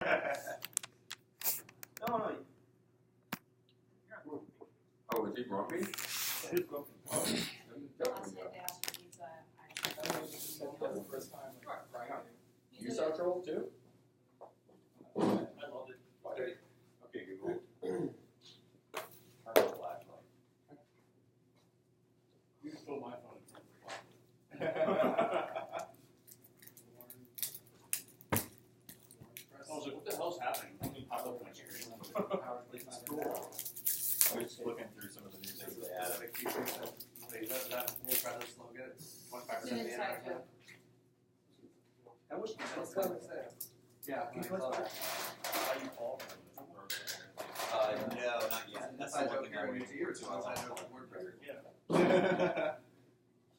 No. Oh, is he grumpy? He's grumpy. That's the first time. You saw Troll too? I loved it. Okay, Google. Turn on the flashlight. You stole my phone. I was like, what the hell's happening? Something popped up on my screen. I was just looking through some of the new things they added. That we'll try this slogan. 25% of the Inside joke. I wish that's kind of sad. Yeah, How you fall? No, not yet. That's the one thing I would do too. Yeah.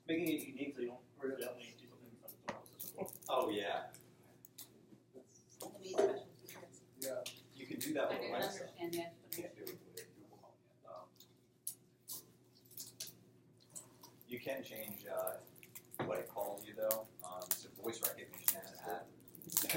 Making it unique so you don't accidentally do something from someone else's. Oh yeah. Maybe special secrets. Yeah. You can do that I with didn't Alexa. understand the Can't do it with Google Home yet. You can change what it calls you though. So voice recognition has that. So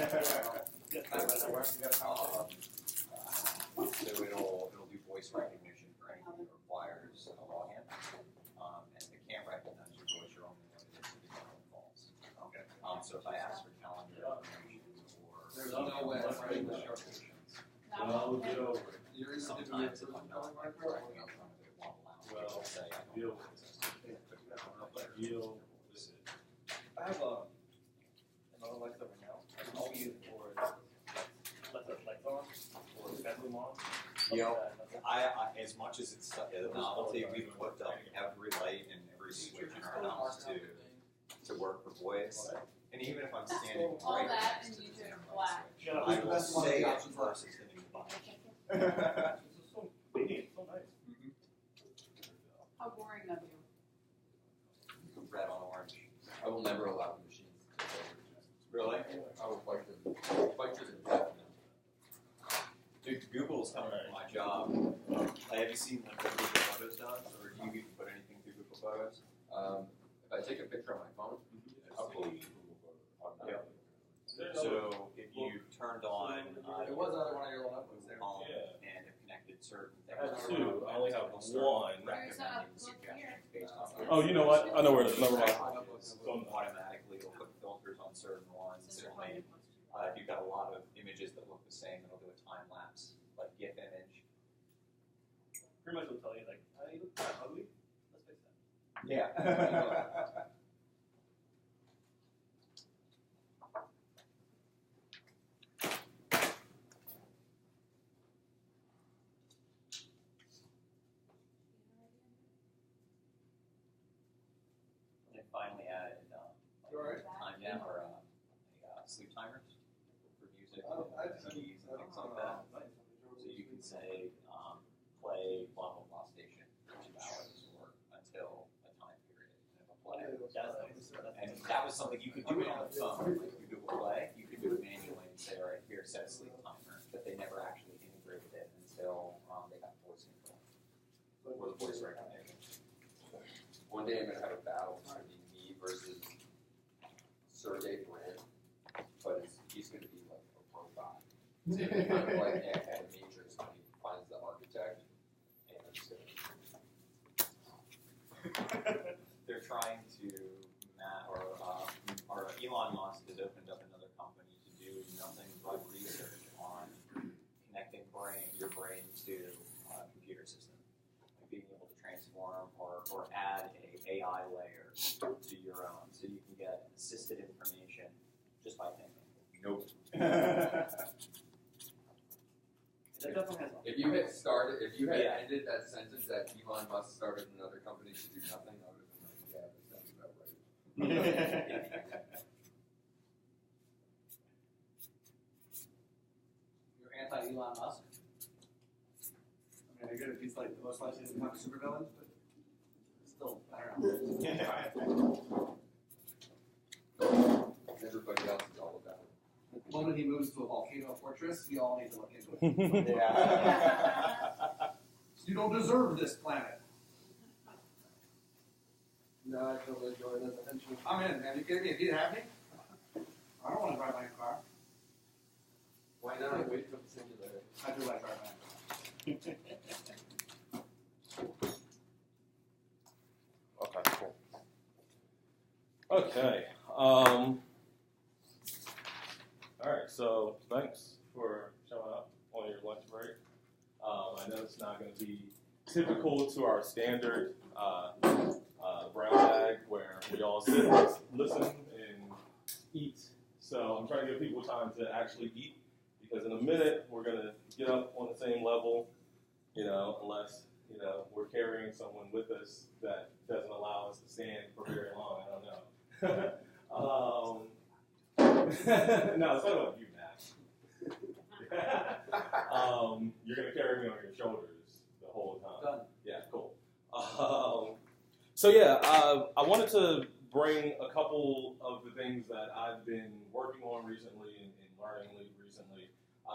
it'll do voice recognition for anything that requires a login, and it can't recognize your voice. You're only limited to the phone calls. Okay. So if I ask for calendar information or There's no way of writing the notifications, Well, get over it. You're either doing sometimes it if I'm not directly in front of it, it won't allow me Well, to say I don't deal have with access to it. Deal with it. I have another Alexa right now. All we use for is Let the lights on or bedroom on. Yep. I as much as it's a novelty, we've hooked up every light and every switch in our house to work for voice. And even if I'm standing All right that next and to you the do it camera black. switch, I will say it versus the new button. This is so big, so nice. How boring of you. Red on orange. I will never allow the machines to take over. Really? I will fight to the death. Dude, Google's coming for my job. Have you seen like what Google Photos does, or do you even put anything through Google Photos? If I take a picture on my phone, it uploads to Google Photos automatically. So if you turned on It was another one of your little notebooks there. Home Yeah. and have connected certain I things, have two. I only have it'll start one. There's a recommending book suggestions here. based on Oh, you know what? I know where it is. Never mind. Automatically, it'll put filters on certain ones. It'll make, if you've got a lot of images that look the same, it'll do a time lapse, like GIF image. Pretty much will tell you, like, you look kind of ugly. Let's fix that. Yeah. They finally added Right. time down or sleep timers for music and movies and things like that. So you can say play blah blah blah station for 2 hours or until a time period and it'll play. And that was something you could do it on the phone, like you Google Play. You could do it manually and say, all right, here set a sleep timer. But they never actually integrated it until they got voice control or the voice recognition. One day I'm going to have a battle. It's going to be me versus Sergey Brin, but he's going to be like a robot. It's going to be kind of like the Matrix when he finds the architect, and it's going to They're trying to, or Elon Musk has opened up another company to do nothing but research on connecting your brain to a computer system, like being able to transform or add a AI layer to your own, so you can get assisted information just by thinking. nope. That definitely has. If you had started, if you had Yeah. ended that sentence that Elon Musk started another company to do nothing, I would have been like, yeah, that sounds about right. You're anti-Elon Musk. I mean, I get it. He's like the most likely to become a supervillain, but still, I don't know. Everybody else is all about it. The moment he moves to a volcano fortress, we all need to look into it. Yeah. You don't deserve this planet. No, I totally join as a henchman. I'm in, man. You kidding me? If you have me, I don't want to drive my own car. Why not? Wait for the simulator. I do like our man. Okay, cool. Okay. All right, so thanks for showing up on your lunch break. I know it's not going to be typical to our standard brown bag where we all sit, listen, and eat. So I'm trying to give people time to actually eat, because in a minute we're going to get up on the same level, unless, we're carrying someone with us that doesn't allow us to stand for very long. I don't know. No, it's not about you, Matt. You're going to carry me on your shoulders the whole time. Done. Yeah, cool. I wanted to bring a couple of the things that I've been working on recently and learning recently,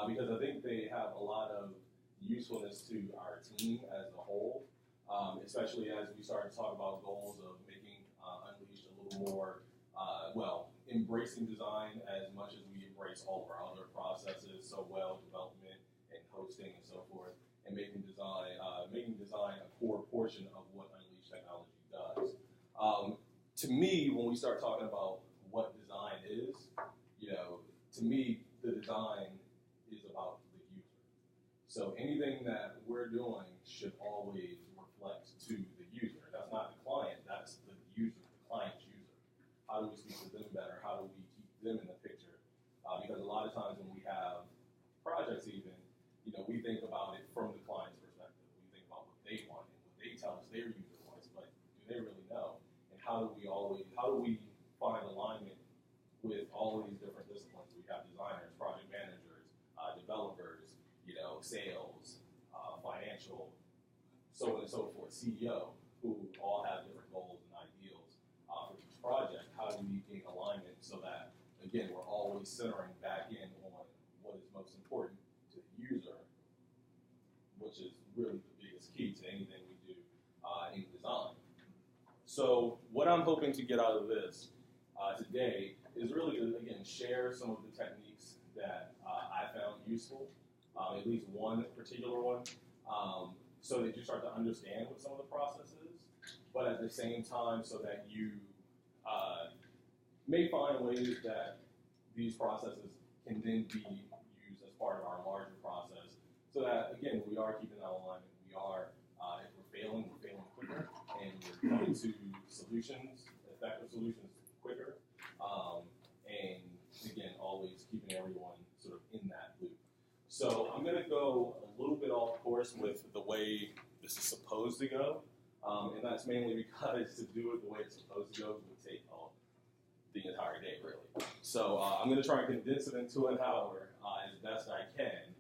because I think they have a lot of usefulness to our team as a whole, especially as we start to talk about goals of making Unleashed a little more, embracing design as much as we embrace all of our other processes, development and hosting and so forth, and making design a core portion of what Unleashed technology does. To me, when we start talking about what design is, to me, the design is about the user. So anything that we're doing should always reflect to the user. That's not the client, that's the user, the client's user. How do we speak to them better? How do we keep them in the picture? Because a lot of times when we have projects even, we think about it from the client's perspective. We think about what they want and what they tell us their user wants, but do they really know? And how do we find alignment with all of these different disciplines? We have designers, project managers, developers, sales, financial, so on and so forth, CEO, who all have different goals and ideals for each project. How do we gain alignment so that, again, we're always centering back in on what is most important to the user, which is really the biggest key to anything we do in design. So what I'm hoping to get out of this today is really to, again, share some of the techniques that I found useful, at least one particular one, so that you start to understand what some of the process is, but at the same time so that you may find ways that these processes can then be used as part of our larger process, so that, again, we are keeping that alignment. We are, if we're failing quicker, and we're coming to effective solutions quicker, and, again, always keeping everyone sort of in that loop. So I'm going to go a little bit off course with the way this is supposed to go, and that's mainly because to do it the way it's supposed to go would take the entire day, really. So I'm going to try and condense it into an hour as best I can.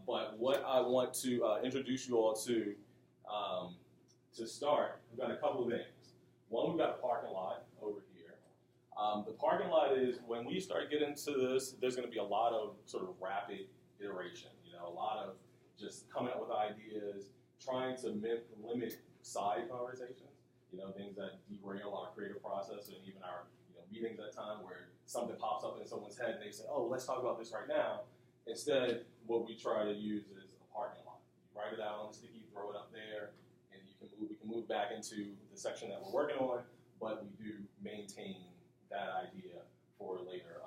But what I want to introduce you all to start, we've got a couple of things. One, we've got a parking lot over here. The parking lot is, when we start getting into this, there's going to be a lot of sort of rapid iteration, a lot of just coming up with ideas, trying to limit side conversations, things that derail our creative process and even our meetings at time where something pops up in someone's head and they say, oh, let's talk about this right now. Instead, what we try to use is a parking lot. You write it out on the sticky, throw it up there, and we can move back into the section that we're working on, but we do maintain that idea for later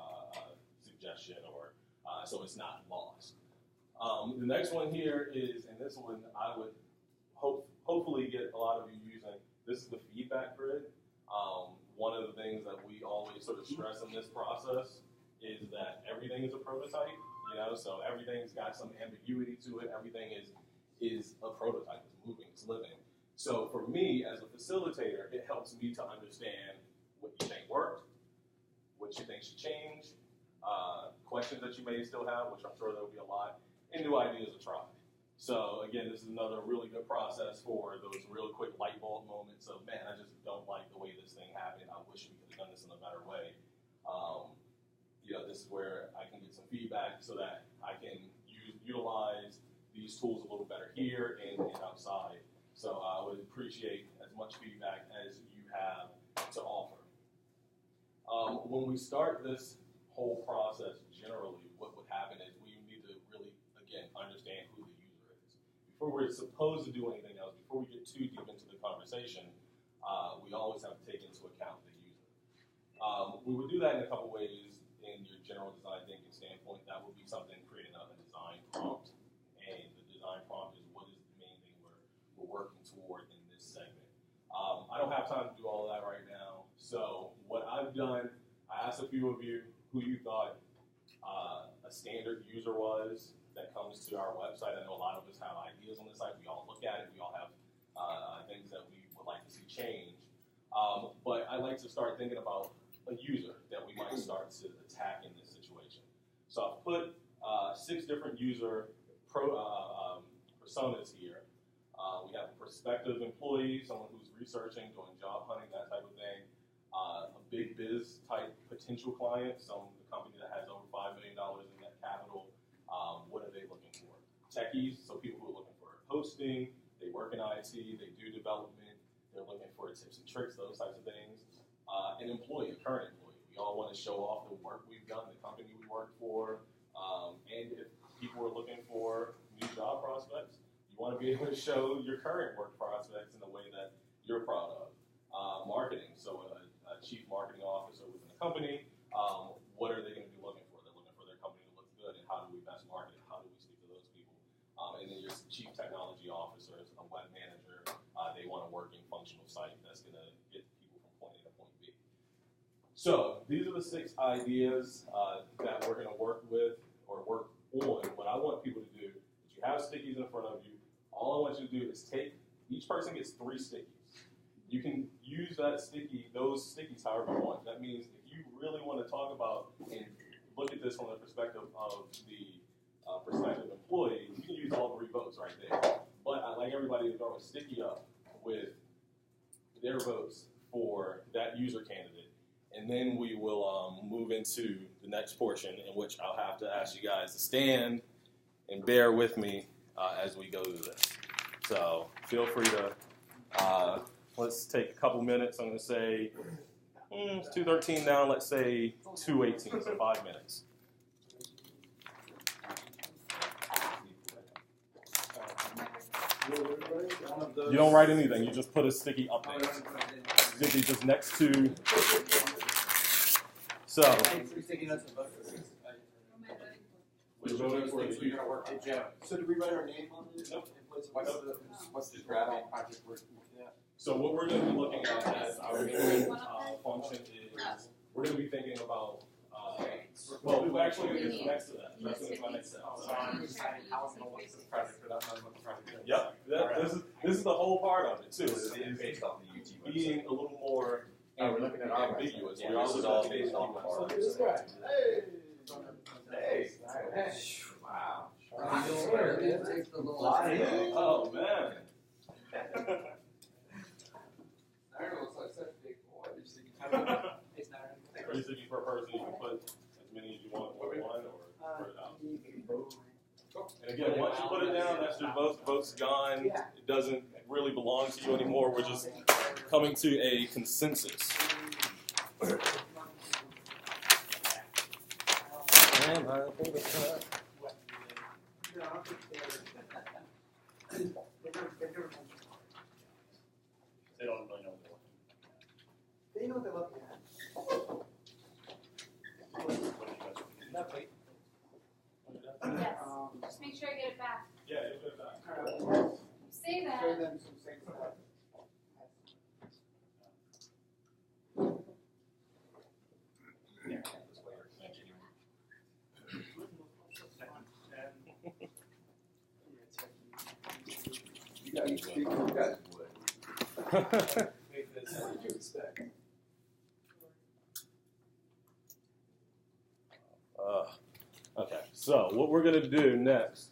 suggestion or so it's not lost. The next one here is, and this one I would hopefully get a lot of you using, this is the feedback grid. One of the things that we always sort of stress in this process is that everything is a prototype, so everything's got some ambiguity to it. Everything is a prototype, it's moving, it's living. So for me, as a facilitator, it helps me to understand what you think worked, what you think should change, questions that you may still have, which I'm sure there'll be a lot, and new ideas to try. So again, this is another really good process for those real quick light bulb moments of, man, I just don't like the way this thing happened. I wish we could have done this in a better way. This is where I can get some feedback so that I can utilize these tools a little better here and outside. So I would appreciate as much feedback as you have to offer. When we start this whole process, generally, what would happen is we before we're supposed to do anything else, before we get too deep into the conversation, we always have to take into account the user. We would do that in a couple ways in your general design thinking standpoint. That would be something creating a design prompt. And the design prompt is what is the main thing we're working toward in this segment. I don't have time to do all of that right now. So what I've done, I asked a few of you who you thought a standard user was that comes to our website. I know a lot of us have ideas on the site. We all look at it. We all have things that we would like to see change. But I like to start thinking about a user that we might start to attack in this situation. So I've put 6 different user personas here. We have a prospective employee, someone who's researching, doing job hunting, that type of thing. A big biz type potential client, the company that has over $5 million in net capital. What are they looking for? Techies, so people who are looking for hosting, they work in IT, they do development, they're looking for tips and tricks, those types of things. An employee, a current employee. We all want to show off the work we've done, the company we work for, and if people are looking for new job prospects, you want to be able to show your current work prospects in a way that you're proud of. Marketing, so a chief marketing officer within a company, what are they going to be looking for? They're looking for their company to look good, and how do we best market it? How do we speak to those people? And then your chief technology officers, a web manager, they want a working functional site that's going to get people from point A to point B. So these are the 6 ideas that we're going to work with or work on. What I want people to do is you have stickies in front of you. All I want you to do is each person gets 3 stickies. You can use those stickies however you want. That means if you really want to talk about and look at this from the perspective of the prospective employee, you can use all 3 votes right there. But I'd like everybody to throw a sticky up with their votes for that user candidate. And then we will move into the next portion in which I'll have to ask you guys to stand and bear with me as we go through this. So feel free to, let's take a couple minutes. I'm going to say it's 2:13 now. Let's say 2:18, so 5 minutes. You don't write anything. You just put a sticky up there. Sticky just next to. So. We're voting for the user. So do we write our name on it? Nope. What's the grabbing project we're looking at? So what we're going to be looking at as our main function is we're going to be thinking about. Well, actually, it's next to that. That's going to be my next step. Yep. This is the whole part of it too. Is based on the UT being a little more we're looking at our ambiguous. Yeah, We're also all based on our This guy. Hey. Wow. Oh man. Iron looks like such a big boy. It's not. 3 stickies per person. You can put as many as you want on one or spread it out. And again, once you put it down, that's your vote's gone. It doesn't really belong to you anymore. We're just coming to a consensus. They don't really know what they're looking They know what they're looking at. at. What did you guys Nothing. Yes, just make sure I get it back. Yeah, you'll get that. Say that. Show them some things that. Yeah, this way or thank you. You guys would. Make this how you expect. Okay, so what we're going to do next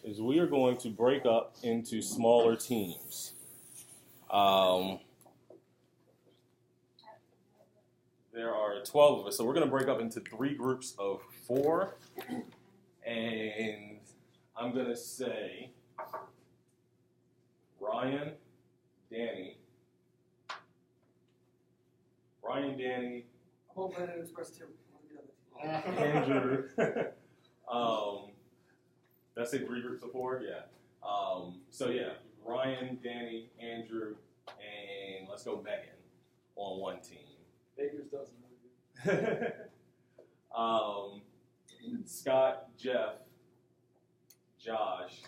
is we are going to break up into smaller teams. There are 12 of us, so we're going to break up into 3 groups of 4. And I'm going to say Ryan, Danny, I'm all planning express too. Andrew. Did I say 3 groups of 4? Yeah. So yeah, Ryan, Danny, Andrew, and let's go Megan on one team. Baker's doesn't really good. Scott, Jeff, Josh,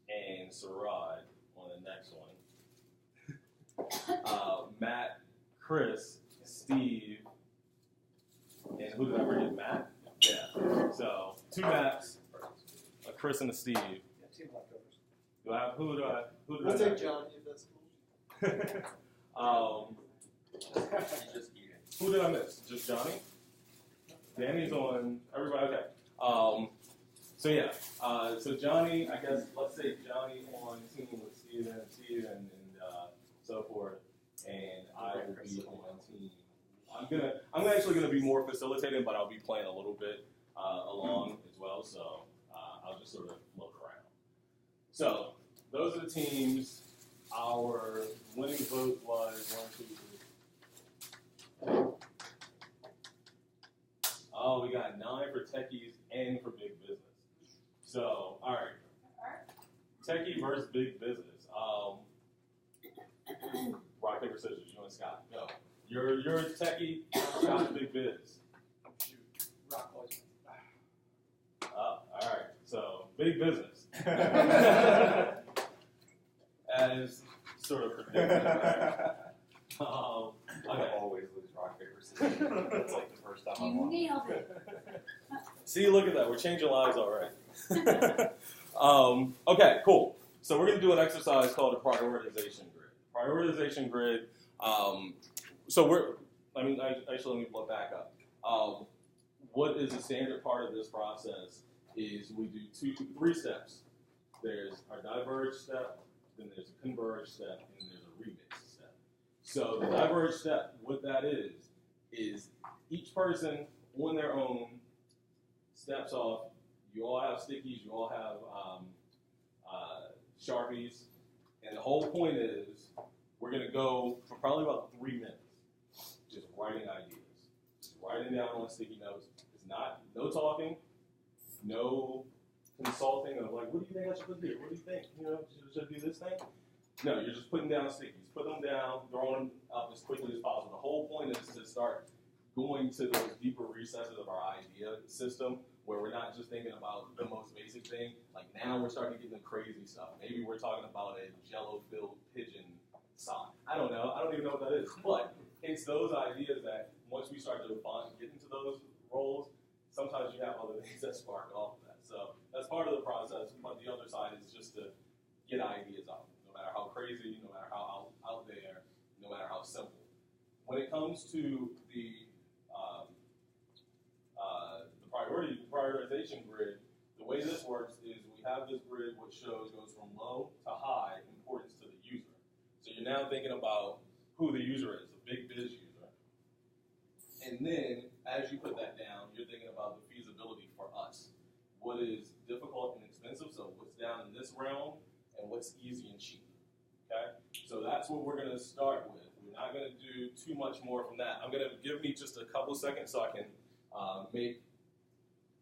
and Sarad on the next one. Matt, Chris, Steve, and who did I bring in? Matt? Yeah. So 2 Matts, a Chris and a Steve. Yeah, team leftovers. Who did We'll I take Johnny if that's cool. Just eating. Who did I miss? Just Johnny? Danny's on everybody. Okay. So yeah. So Johnny, I guess let's say Johnny on team with Steve and so forth, and I will be on team. I'm actually gonna be more facilitating, but I'll be playing a little bit along as well. So I'll just sort of float around. So those are the teams. Our winning vote was 1, 2, 3. Oh, we got 9 for techies and for big business. So, all right. Techie versus big business. Rock, paper, scissors. You and Scott. Go. You're a techie. Scott's big biz. Shoot. Rock poison. All right. So, big business. As sort of predicted. I always lose rock, paper, scissors. That's like the first time I'm You on. nailed it. See, look at that. We're changing lives already. Okay, cool. So we're going to do an exercise called a prioritization grid. Prioritization grid. Actually, let me back up. What is the standard part of this process is we do 3 steps. There's our diverge step, then there's a converge step, and then there's a remix step. So the diverge step, what that is each person on their own steps off. You all have stickies, you all have Sharpies, and the whole point is we're going to go for probably about 3 minutes just writing ideas. Just writing down on sticky notes. It's no talking, no consulting of like, what do you think I should put here? What do you think? Should I do this thing? No, you're just putting down stickies. Put them down, throwing them up as quickly as possible. The whole point is to start going to those deeper recesses of our idea system where we're not just thinking about the most basic thing. Like now we're starting to get into crazy stuff. Maybe we're talking about a jello-filled pigeon sign. I don't know. I don't even know what that is. But it's those ideas that once we start to get into those roles, sometimes you have other things that spark off of that. So that's part of the process. But the other side is just to get ideas out, no matter how crazy, no matter how out there, no matter how simple. When it comes to the prioritization grid, the way this works is we have this grid which goes from low to high importance to the user. So you're now thinking about who the user is, the big biz user. And then as you put that down, you're thinking about the feasibility for us. What is difficult and expensive, so what's down in this realm, and what's easy and cheap. Okay? So that's what we're going to start with. We're not going to do too much more from that. I'm going to give me just a couple seconds so I can make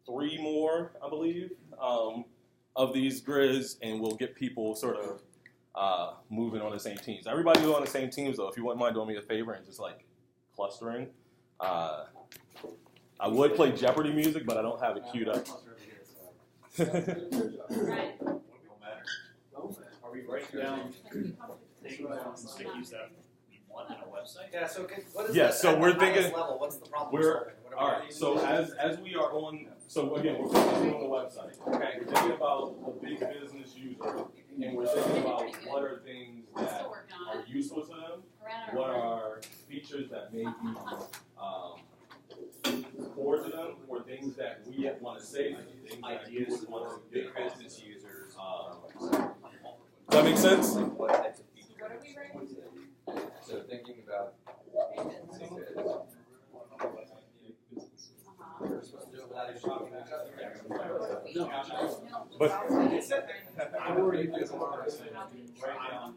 3 more, I believe, of these grids, and we'll get people sort of moving on the same teams. Everybody on the same teams, though, if you wouldn't mind doing me a favor and just like clustering. I would play Jeopardy music, but I don't have it queued up. Right. Don't matter. Are we writing down things on stickies that we want on a website? Yeah, so what is Yeah, that so at we're the highest thinking- level? What's the problem we're- solving? What are we All right, really so doing? as we are on, so again, we're focusing on the website. Okay. We're thinking about a big business user, and we're thinking about what are things We're that still working on are it. useful to them, Around what our are features that may be core to them, or things that we want to say, things that we Ideas would want for to big get across. business users. Does that make sense? What types of features? What are we writing? So thinking about We're supposed to do it without even talking to each other. But I'm worried because I'm already Write down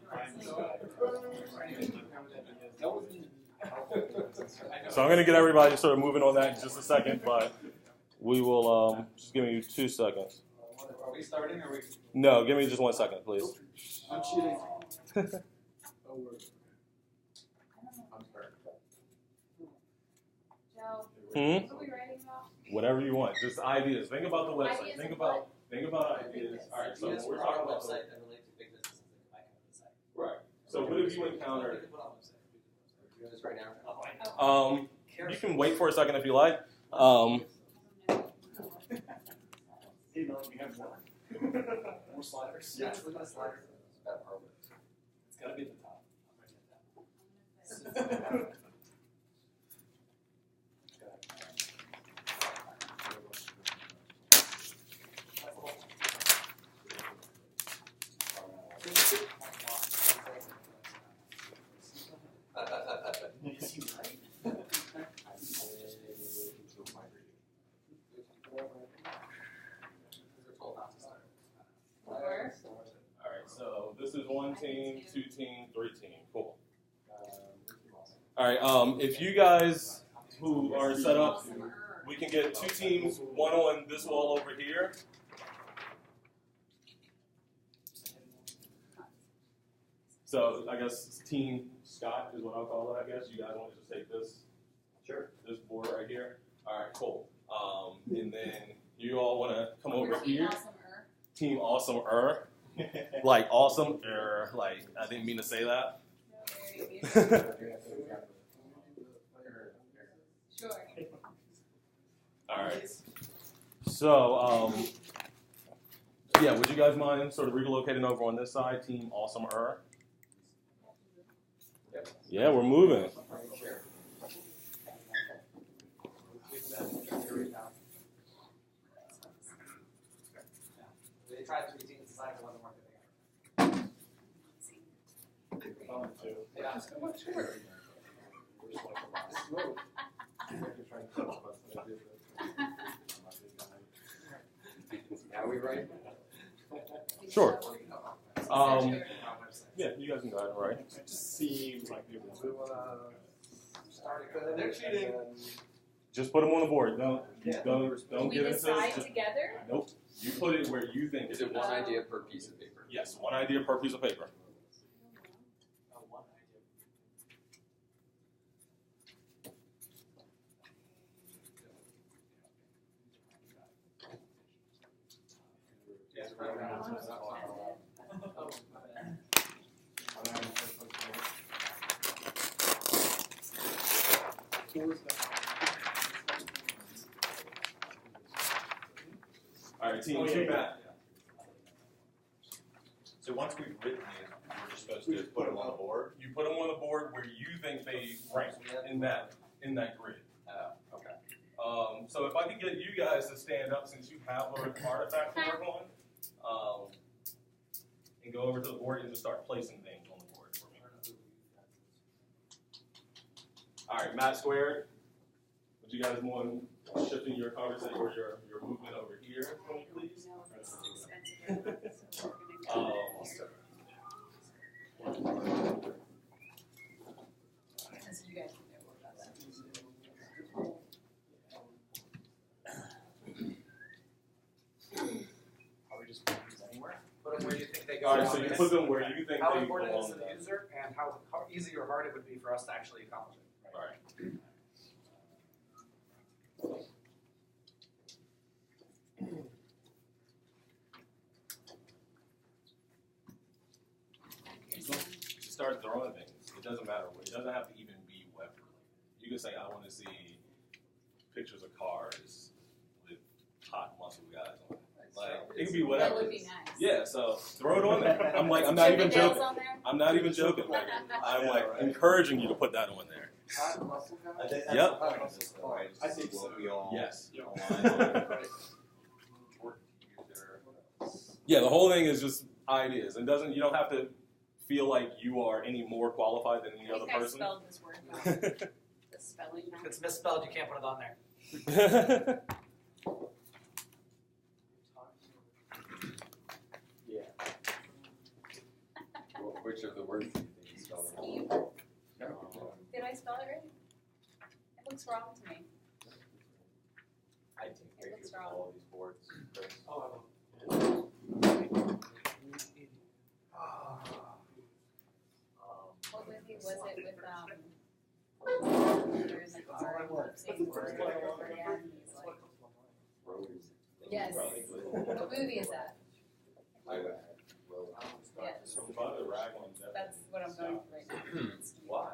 so I'm going to get everybody sort of moving on that in just a second, but we will just give me 2 seconds. Are we starting or are we? No, give me just 1 second, please. I'm cheating. Oh, we're. I'm sorry. Joe, Hmm? what are we writing about? Whatever you want, just ideas. Think about the website. Ideas Think of about ideas. All right, so Ideas we're for talking our about website that relate to big businesses that might have a site. right. So what have you We encountered? can put on website. Just right now. You can wait for a second if you like. Hey, no, we have more. More sliders. Yes, look at the slider. It's gotta be at the top. Is he right? Or? All right, so this is 1 team, 2 team, 3 team. Cool. All right, if you guys who are set up, we can get 2 teams, one on this wall over here. So I guess Team Scott is what I'll call it, I guess. You guys want to just take this? Sure. This board right here? All right, cool. And then you all want to come over We're Team here. Awesomer. Team Awesome-er. Like awesome-er. Like, I didn't mean to say that. No, there you go. Sure. All right. So, yeah, would you guys mind sort of relocating over on this side, Team Awesome-er? Yeah, we're moving. They tried 3 teams, decided it wasn't working. Now we right? Sure. Sure. Yeah, you guys can go ahead, all right? It seems like we want to. They're cheating. Just put them on the board. Don't We get into decide it. together? Nope. You put it where you think. Is it one idea per piece of paper? Yes, one idea per piece of paper. All right, team two back. So once we've written these, we're just supposed to put them on the board? You put them on the board where you think they rank in that grid. Okay. So if I could get you guys to stand up since you have an artifact to work on, and go over to the board and just start placing things on the board for me. All right, Matt Squared. Would you guys mind shifting your conversation or your movement over here for me, please? You guys can know about that. Are we just putting these anywhere? Put them where you think they go. All right, so you put them where you think How they important it is belong. to the user and how easy or hard it would be for us to actually accomplish it. All right. You start throwing things. It doesn't matter what. It doesn't have to even be web related. You can say, I want to see pictures of cars with hot muscle guys on it. Like, it could be whatever. That would be nice. Yeah, so throw it on there. I'm not even Chippendales joking. on there? I'm not even joking. Like, I'm like encouraging you to put that on there. I think that's Yep. the point, right? I think what we all Yes. align on. Yeah, the whole thing is just ideas. And you don't have to feel like you are any more qualified than any I other think I person. spelled this word wrong. The spelling If now. it's misspelled, you can't put it on there. Which of the words do you think you spelled wrong? Scheme. No. Did I spell it right? It looks wrong to me. I take It looks pictures of wrong. all of these boards, Chris. Oh, was it with they're in the car and keep saying the word over again? He's like, yes. What movie is that? Yes. That's what I'm going for right now. Why?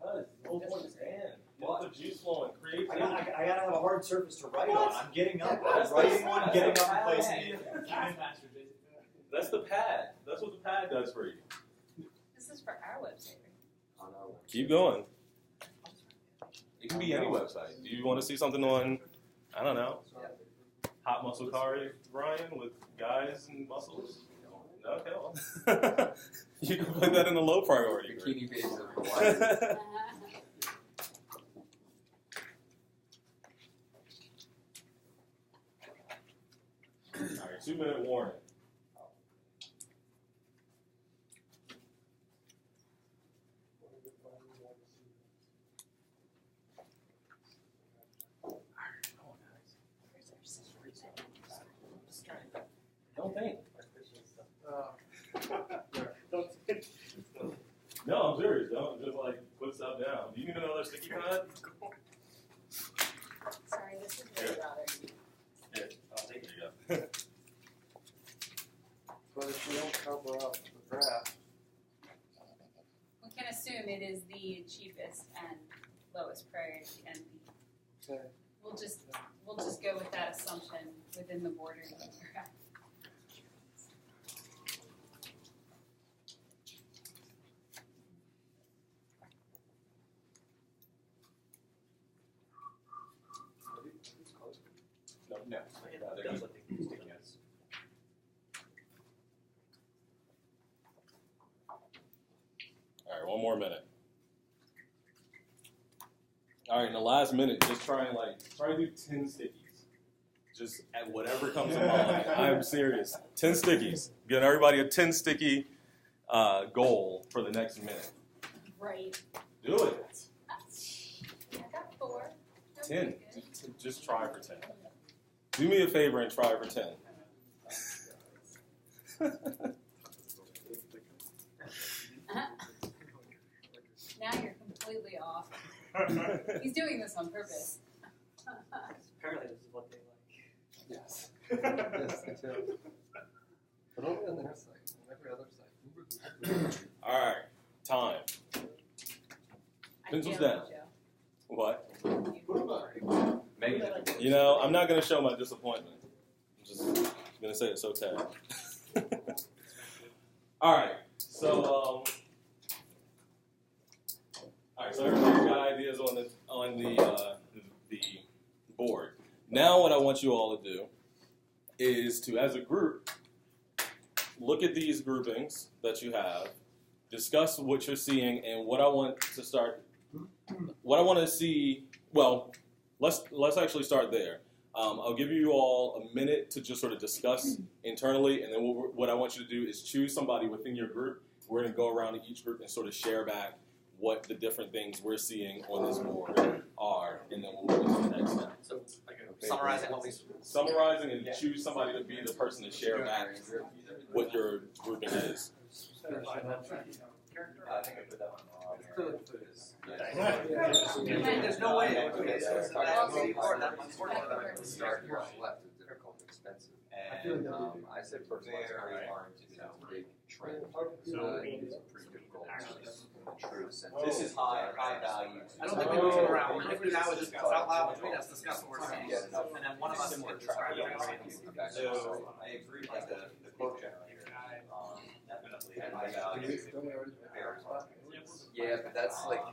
Because the whole point is Dan. Get the juice flowing, creativity. I gotta have a hard surface to write on. I'm getting up, I'm writing one, getting up and placing it. That's the pad. That's what the pad does for you. This is for our website. Keep going. It can be any website. Do you want to see something on, I don't know, Hot Muscle Cars, Brian, with guys and muscles? No, okay, well. You can put that in the low priority group. Bikini babes of Hawaii. All right, 2-minute warning. Don't think. No, I'm serious. Don't just like put stuff down. Do you need another sticky pad? Sorry, this is really bothering me. Here, I'll take it. There you go. But if we don't cover up the draft, We can assume it is the cheapest and lowest priority and the, okay, we'll just go with that assumption within the borders of the graph. No. All right, one more minute. All right, in the last minute, just try and do 10 stickies. Just at whatever comes to mind. I'm serious. 10 stickies. Get everybody a 10 sticky goal for the next minute. Right. Do it. I got 4. 10. Just try for 10. Do me a favor and try for 10. Now you're completely off. He's doing this on purpose. Apparently this is what they like. yes. Yes, I do. But only on their site, on every other site. All right, time. Pencils down. What? Maybe. You know, I'm not going to show my disappointment. I'm just going to say it's okay. All right, so everybody's got ideas on the board. Now, what I want you all to do is to, as a group, look at these groupings that you have, discuss what you're seeing, and what I want to start. What I want to see. Well, let's actually start there. I'll give you all a minute to just sort of discuss internally, and then what I want you to do is choose somebody within your group. We're going to go around to each group and sort of share back what the different things we're seeing on this board are, and then we'll move to the next step. So, summarizing what we... Summarizing and choose somebody to be the person to share back what your grouping is. I think I put that one wrong. There's no way. Start here on the left is difficult and expensive. And I said personalized very hard to do a big trend. It's a pretty difficult to true sense. This is high value. I don't think we move it around. What we do now is just out loud between us, discuss what we're saying. And then one of us can describe it. So I agree with the quote generator. Definitely high value. Yeah, but that's like,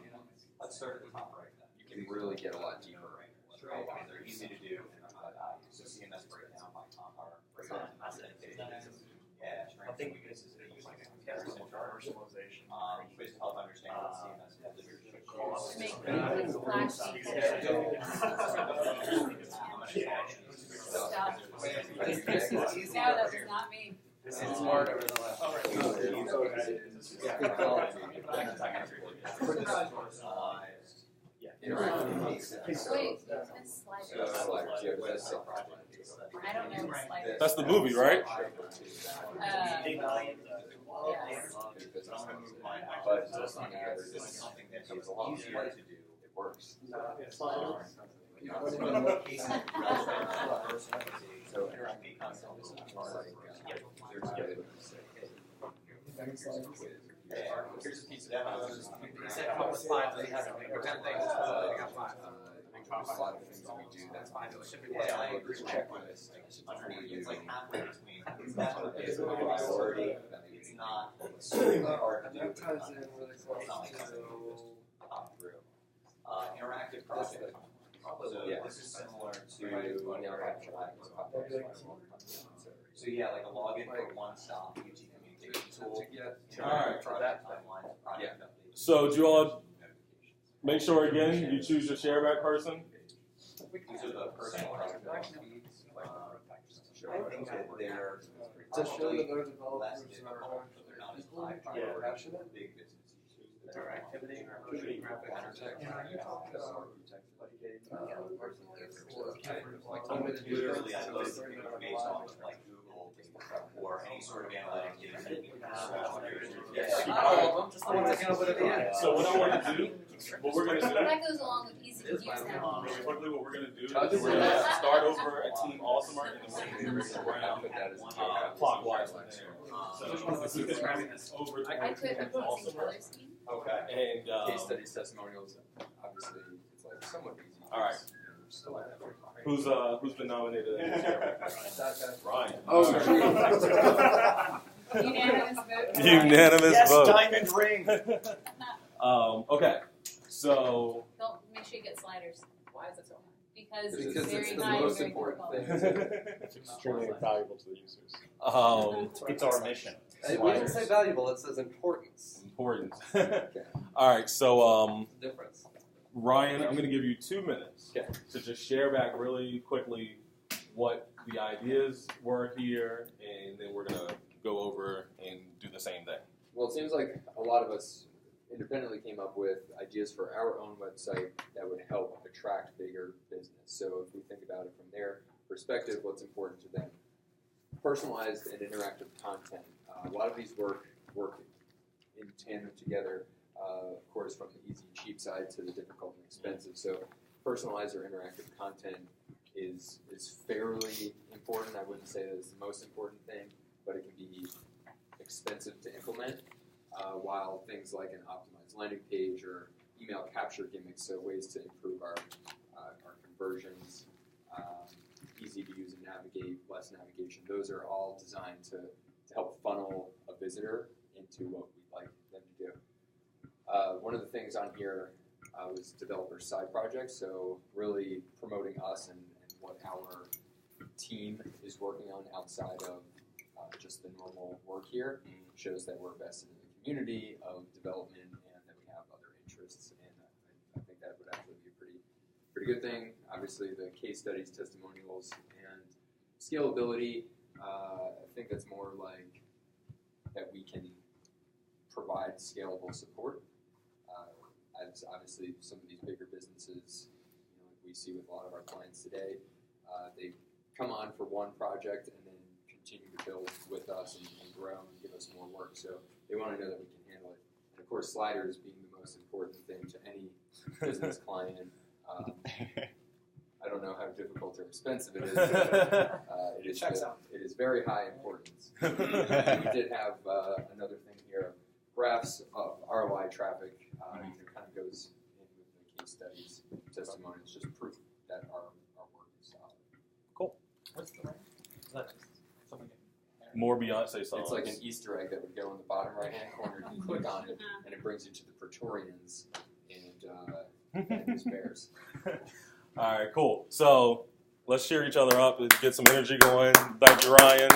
Let's start at the top right then. you can really get a lot deeper. They're easy to do and high value. So CMS breakdown by breakdown. Yeah, strengths and weaknesses of each comparison chart. Ways to help understand what CMS delivers. Make things flashy. Stop. No, that was not me. This is hard over the left. Wait, it's sliders. I don't know what sliders. That's the movie, right? Yes. but I'm gonna move mine out. But So this is something that is easier to do. It works. You know, it's one of the cases rather so interactive content is here's a piece of demos. He said come up with 5, but he hasn't. Or 10 things, but they got 5. There's a lot of things we do that's Fine, it should be Yeah, I one. agree. Checklist underneath. It's like halfway between. That's what it is. Priority. It's not super hard to do. That ties in really close It's not like to. top through. Interactive project. So Yeah. this is similar to So yeah, like a login for one-stop UT communication tool. Alright. For that timeline, project updates. So do you all make sure again you choose your shareback person? These are the personal project feeds. I think that they're To show that their less developers difficult, are but they're not as high Yeah. priority. passionate. Big business users. Their activity, graphic Literally, I load based off of like Google or any sort of analytic data that you can All of them, just the ones that came up with at the end. So what I want to do, what we're going to do, That goes along with easy to use now. really quickly, what we're going to do is we're going to start over at Team Awesomer and then we're going to move around clockwise from there. So Which one of us is describing this? over to I could have Awesomer. using color scheme. Okay. And Case studies, testimonials, obviously, it's like somewhat easy. All right. Who's been nominated as chairman? Ryan. Oh, Unanimous vote. Unanimous vote. diamond ring. Okay, so Don't, make sure you get sliders. Why is it so hard? Because Because it's it's very the high and most very important difficult. thing. It's extremely valuable to the users. It's our mission. It didn't say valuable, it says importance. important. All right, so Difference. Ryan, I'm going to give you 2 minutes Okay. to just share back really quickly what the ideas were here, and then we're going to go over and do the same thing. Well, it seems like a lot of us independently came up with ideas for our own website that would help attract bigger business. So if we think about it from their perspective, what's important to them? Personalized and interactive content. A lot of these work in tandem together, of course, from the easy and cheap side to the difficult and expensive. So personalized or interactive content is fairly important. I wouldn't say that it's the most important thing, but it can be expensive to implement, while things like an optimized landing page or email capture gimmicks, so ways to improve our conversions, easy to use and navigate, less navigation, those are all designed to help funnel a visitor into what we'd like them to do. One of the things on here was developer side projects, so really promoting us and what our team is working on outside of just the normal work here. Shows that we're invested in the community of development and that we have other interests, and I think that would actually be a pretty good thing. Obviously, the case studies, testimonials, and scalability. I think that's more like that we can provide scalable support. As obviously some of these bigger businesses, like we see with a lot of our clients today, they come on for one project and then continue to build with us and grow and give us more work. So they want to know that we can handle it. And of course, sliders being the most important thing to any business client. I don't know how difficult or expensive it is. But, it is very high importance. We did have another thing here, graphs of ROI traffic. Kind of goes in with the case studies, testimonials, just proof that our work is solid. What's the rank? Is that something? More Beyonce songs. It's like an Easter egg that would go in the bottom right-hand corner. You click on it, and it brings you to the Praetorians and his bears. All right, cool. So let's cheer each other up and get some energy going. Thank you, Ryan.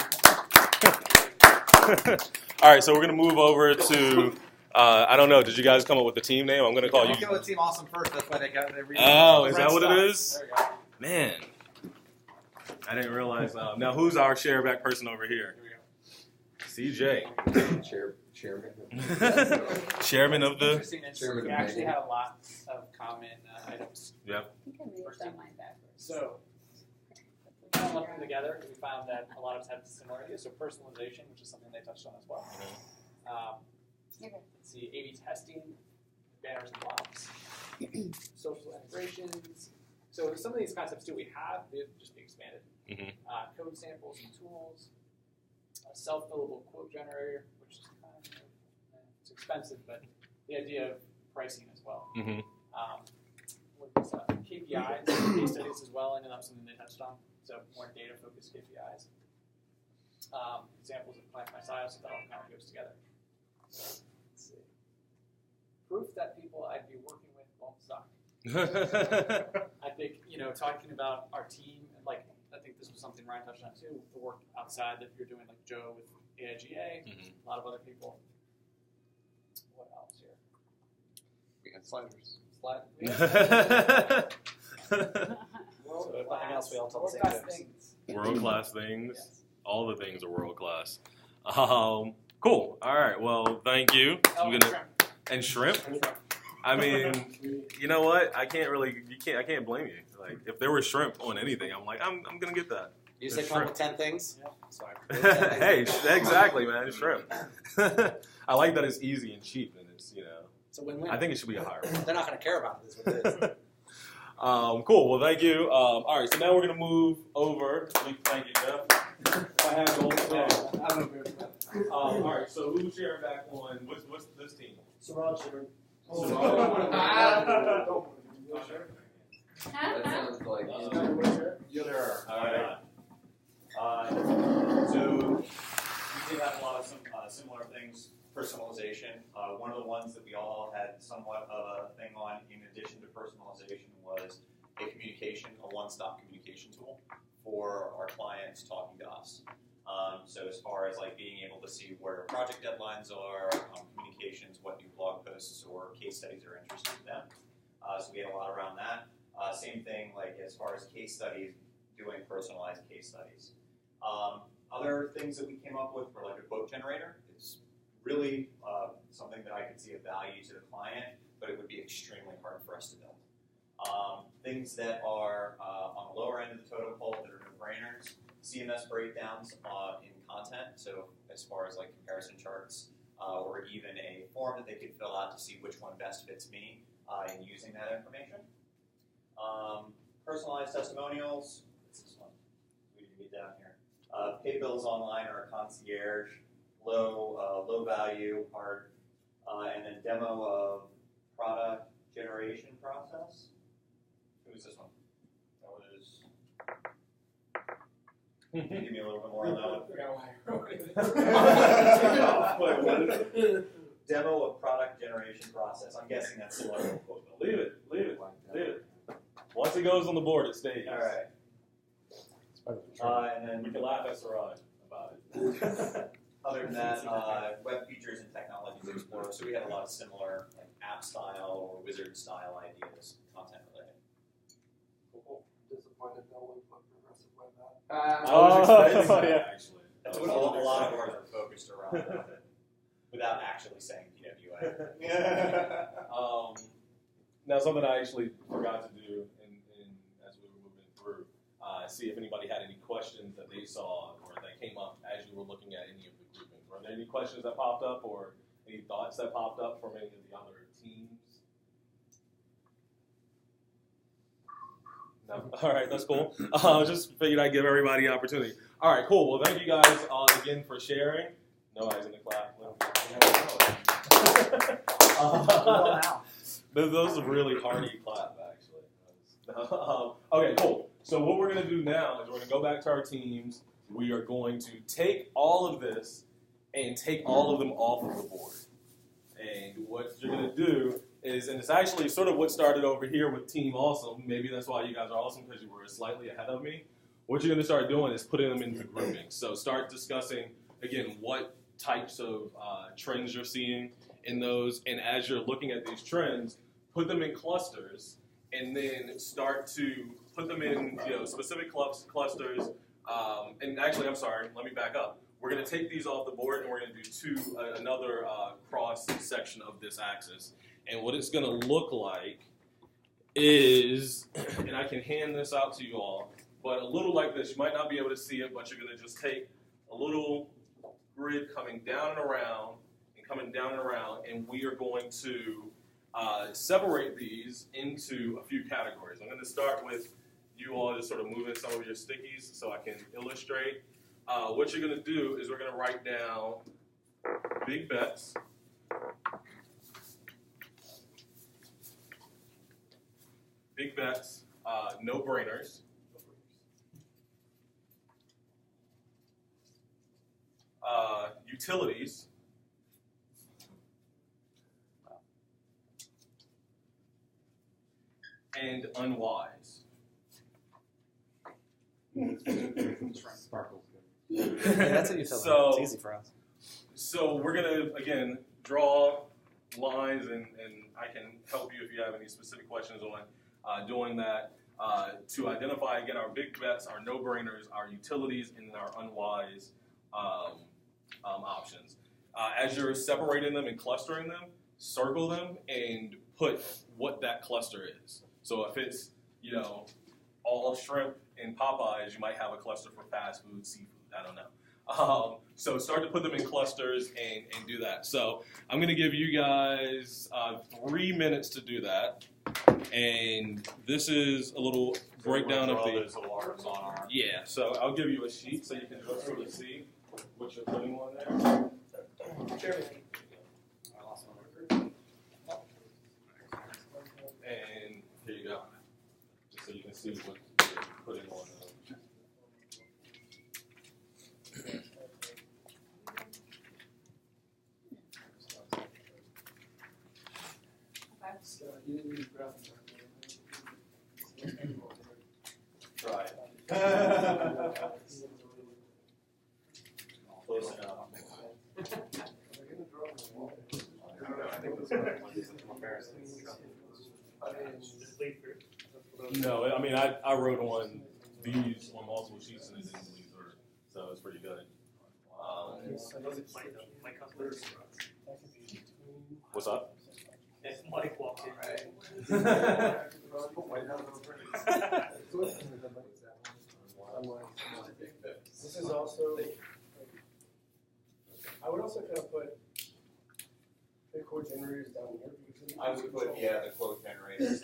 All right, so we're going to move over to, I don't know, did you guys come up with the team name? I'm going to call you. Go with Team Awesome first, that's why they got their Oh, is that what it is? There you go. Man, I didn't realize. Now, who's our shareback person over here? CJ. Chairman. Chairman of the. Interesting. Chairman We of actually Megan. had a lot of common items. Yeah. I think I may have done mine backwards. So we kind of lumped them together because we found that a lot of us had similarities. So personalization, which is something they touched on as well. Okay. Let's see, A/B testing, banners and blocks, social integrations. So some of these concepts too we have, they'll just be expanded. Code samples and tools, a self-fillable quote generator, which is kind of it's expensive, but the idea of pricing as well. What is KPIs, case studies as well. I know that was something they touched on. So more data-focused KPIs. Examples of plant my silos, so that all kind of goes together. Let's see. Proof that people I'd be working with won't suck. I think, talking about our team, and I think this was something Ryan touched on too, the work outside that you're doing, like Joe with AIGA, a lot of other people. What else here? We got sliders. So if nothing else, we all tell the same jokes. World-class things. Yes. All the things are world-class. Cool. All right. Well, thank you. And shrimp. I mean, you know what? I can't blame you. Like, if there was shrimp on anything, I'm like, I'm gonna get that. You said come with 10 things? Yeah. Sorry. Hey, exactly, man. Shrimp. I like that it's easy and cheap, and it's It's a win-win. I think it should be a higher. They're not going to care about it, is what it is. Cool. Well, thank you. All right. So now we're gonna move over. Thank you, Jeff. I have gold. I'm agree with that. All right. So who's sharing back on? What's this team? Suraj sharing. That sounds like Sure. All right. So we did have a lot of some similar things. Personalization. One of the ones that we all had somewhat of a thing on, in addition to personalization, was a one-stop communication tool for our clients talking to us. So as far as being able to see where project deadlines are, communications, what new blog posts or case studies are interesting to them. So we had a lot around that. Same thing as far as case studies, doing personalized case studies. Other things that we came up with were a quote generator. It's really something that I could see a value to the client, but it would be extremely hard for us to build. Things that are on the lower end of the totem pole that are no-brainers, CMS breakdowns in content, so as far as comparison charts, or even a form that they could fill out to see which one best fits me in using that information. Personalized testimonials, what's this one? We didn't get down here. Pay bills online or a concierge, low value part, and then demo of product generation process. Who is this one? That was. Can you give me a little bit more on that one? Demo of product generation process. I'm guessing that's similar to quote. Leave it. Once it goes on the board, it stays. All right. And then We can laugh at Saraj about it. other than that, web features and technologies explorer. So we had a lot of similar app style or wizard style ideas, content related. Cool. Disappointed no one put progressive web app. I was expecting that, actually. That's what a lot of ours are focused around, without actually saying PWA. Now, something I actually forgot to do as we were moving through, see if anybody had any questions that they saw or that came up as you were looking at any of the groupings. Were there any questions that popped up or any thoughts that popped up from any of the other teams? No? All right, that's cool. Just figured I'd give everybody an opportunity. All right, cool. Well, thank you guys again for sharing. No eyes in the clap. Those are really hearty clap, actually. Okay, cool. So what we're going to do now is we're going to go back to our teams. We are going to take all of this and take all of them off of the board. And what you're going to do is, and it's actually sort of what started over here with Team Awesome. Maybe that's why you guys are awesome, because you were slightly ahead of me. What you're going to start doing is putting them into groupings. So start discussing, again, what types of trends you're seeing in those. And as you're looking at these trends, put them in clusters, and then start to put them in specific clusters. And actually, I'm sorry, let me back up. We're going to take these off the board, and we're going to do another cross section of this axis. And what it's going to look like is, and I can hand this out to you all, but a little like this. You might not be able to see it, but you're going to just take a little grid coming down and around and coming down and around, and we are going to separate these into a few categories. I'm going to start with you all just sort of moving some of your stickies so I can illustrate. What you're going to do is we're going to write down big bets, no-brainers, utilities, and unwise. Sparkles. Yeah, that's a utility. So, it's easy for us. So we're going to, again, draw lines, and I can help you if you have any specific questions on doing that. To identify, again, our big bets, our no-brainers, our utilities, and our unwise options. As you're separating them and clustering them, circle them and put what that cluster is. So if it's, all shrimp and Popeyes, you might have a cluster for fast food, seafood, I don't know. So start to put them in clusters and do that. So I'm going to give you guys 3 minutes to do that. And this is a little breakdown of the... Those alarms on our... Yeah, so I'll give you a sheet so you can just sort of see what you're putting on there. And here you go. Just so you can see what you're putting on there. Try it. Close enough. No, I mean, I wrote on these on multiple sheets and it didn't bleed through, so it's pretty good. What's up? Mike walked in. This is also, I would also kind of put the quote generators down here. Because I would put, the quote generators.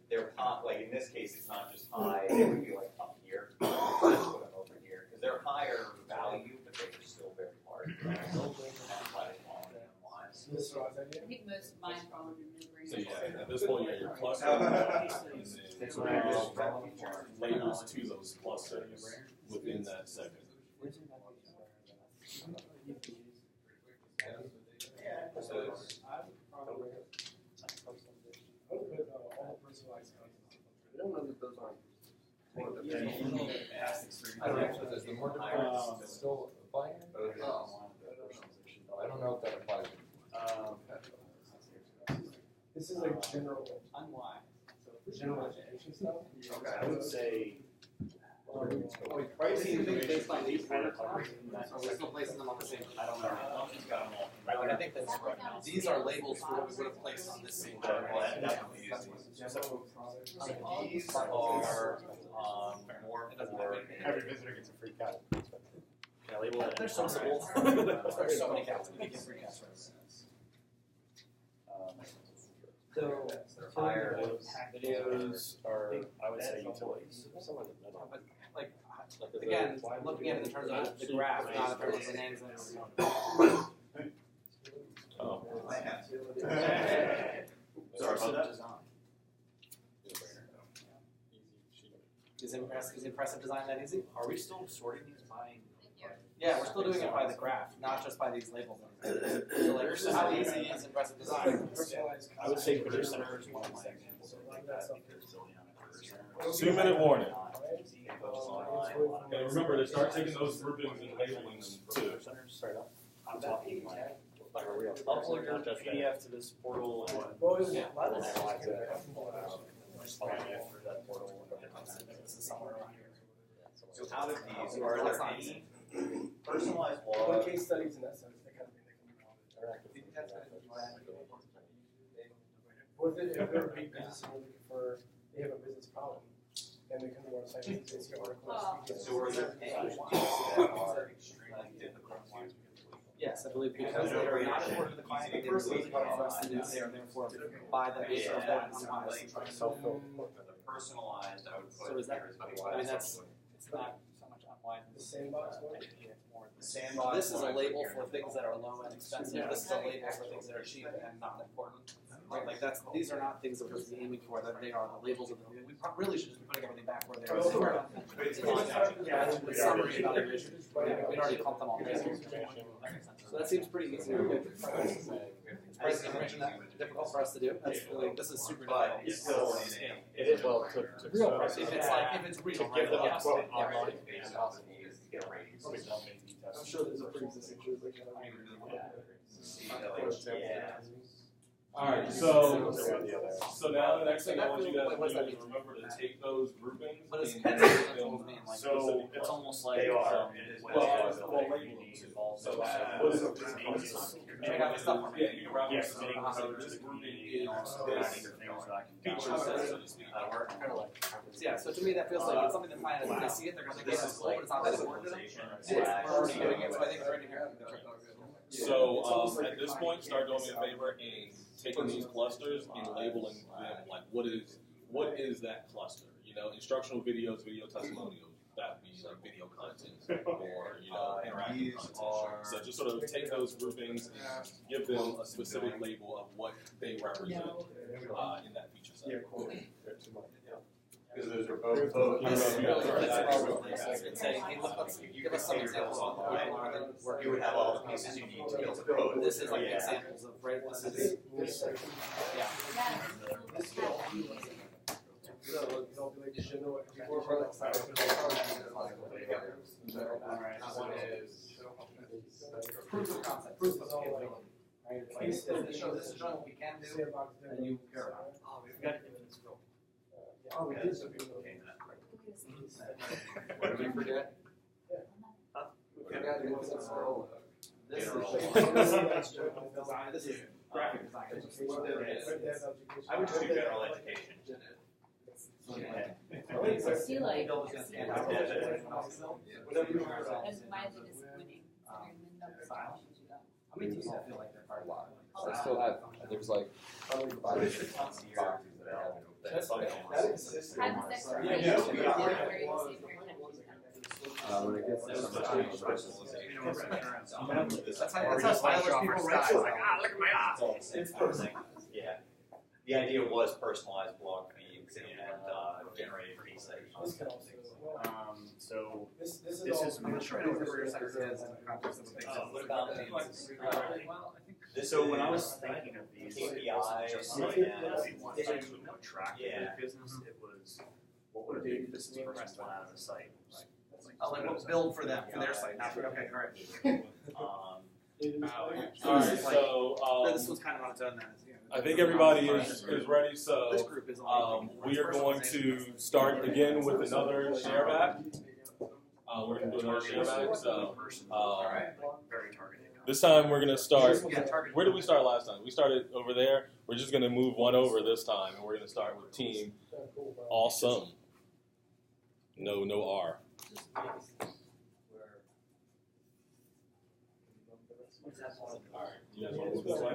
They're high, like in this case, it's not just high, it would be like up here. Put them over here. Because they're higher value, but they're still very large. That's why they call them wise. this is what I I think most of mine fall under no-brainers. So yeah, at this point, you're clustering and then labels to those clusters within that segment. I would put all personalized content. I don't know that those aren't. I don't know, does the more different still apply here? I don't know if that applies. This is like general, general education stuff. Okay, I would say. Pricing based on these kind of covers, are we still placing them on the same? I don't know. She's got them all. Right, I think that's right. These are labels for what we would have placed on this same chart. Well, that definitely is. These are more for. Every visitor gets a free cat. Yeah, label it. They're so simple. There's so many cats, we get free cats. So, Higher videos are, I would say, utilities. But like again, looking at it in terms of the graph, not in terms of the names and Oh. Sorry about that. Is impressive design that easy? Are we still sorting these by? Yeah, we're still doing it by the graph, not just by these labels. So like, how easy is impressive design? I would say career center is one of my examples. 2 minute warning. And remember to start taking those groupings and labeling them too. I'm talking like, are we upload your PDF to this portal and analyze it? Respond for that portal. This is somewhere around here. So out of these, are there any personalized Well, blog? case studies in that sense, they kind of think they can Or if they're a big business and they're looking for, they have a business problem, and they come to our site and they see articles. So are there any that are extremely difficult to Yes, I believe because they are not important to the client, they are really important for us to do, they are therefore by the nature of that unwise. For the personalized, I would put So is that, here as I mean, that's, it's not so much unwise. The sandbox one? the sandbox. This is a one, label for things that are low and expensive, this is a label for things that are cheap and not important. Right, like that's, these are not things that we're supposed to be aiming for, that they are the labels of the, we really should just be putting everything back where they are. The summary evaluation, we'd already clumped them all together. So that seems pretty easy to do. Price information that difficult for us to do, that's really, this is super But difficult. it's still It is well to Real price, if it's like, if it's real, give them a yes, quote yeah, online. based on the needs to get a rating. I'm sure there's a pre-existing truth like that. Yeah. All right, so now the next thing I want you guys to do is remember to take those groupings. But it's and kind make of them mean, like, specific it's ones. almost like They are. label them too. So what is I got my stuff on me. Yeah, you can wrap Yes, this up. yeah. So this grouping is also this adding the things that I can feature set, so to speak. Yeah, so to me that feels like it's something the client, when they see it, they're gonna get it, but it's not that important to them. Personalization. We're already doing it, so I think it's right in here. So at this point, start doing me a favor and taking these clusters and labeling them like what is that cluster? You know, instructional videos, video testimonials. That would be like video content or interactive content. So just sort of take those groupings and give them a specific label of what they represent in that feature set. Because those are both. It's saying, hey, let's give us some examples of what people are then working. You would have all the pieces you need to build a code. This is like examples of, right, this is, yeah. Proof of concept, proof of capability. Right, it's like, this is showing what we can do, and you care about it. Oh, we've got it in this room. Oh, we did. What did we forget? Forgot it was a scroll. This is design, this is graphic design. I would just do general education. I feel like, Bill was gonna stand and out. mine is winning. How many teams I feel like they're part of one? I still have, there's like 5 But or it's 6 a ton boxes of that years I haven't opened. That's function. Have this Yeah, explanation. no, we are. Where you say your attention. When it gets to This is some the stage, personalization. That's how stylish people write. Like, look at my eyes. It's personal. Yeah. The idea was personalized blog feeds and generated feeds. So This this is is, I'm not sure I know where your sector is in the context of the big What about So when I was thinking of these, it wasn't just like one site to track Yeah. the business, it was what would a big business person want out of a site? Oh, like what build for them, for their site, not for, okay, alright. All right, so This was kind of on its own then. I think everybody is ready. This So group is on. we are going to start again with another shareback. We're going to do another shareback. So Very targeted. this time we're going to start. Yeah, target. Where did we start last time? We started over there. We're just going to move one over this time, and we're going to start with team awesome. No R. All right, you guys want to move this way?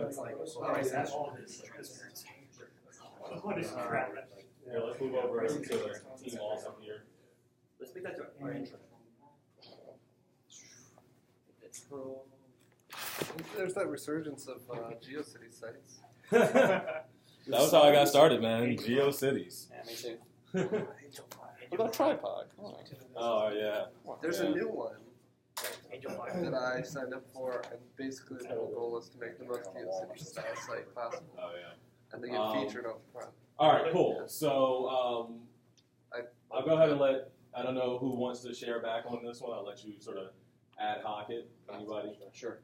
What is crap? Here, let's move over to team awesome here. Let's make that to There's that resurgence of GeoCity sites. That was how I got started, man. GeoCities. Yeah, me too. What about Tripod? Come on. Oh yeah. There's a new one that I signed up for, and basically the whole goal is to make the most GeoCity style site possible. Oh yeah. And they get featured on the front. All right, cool. So I'll go ahead and I don't know who wants to share back on this one. I'll let you sort of ad hoc it. Anybody? Sure.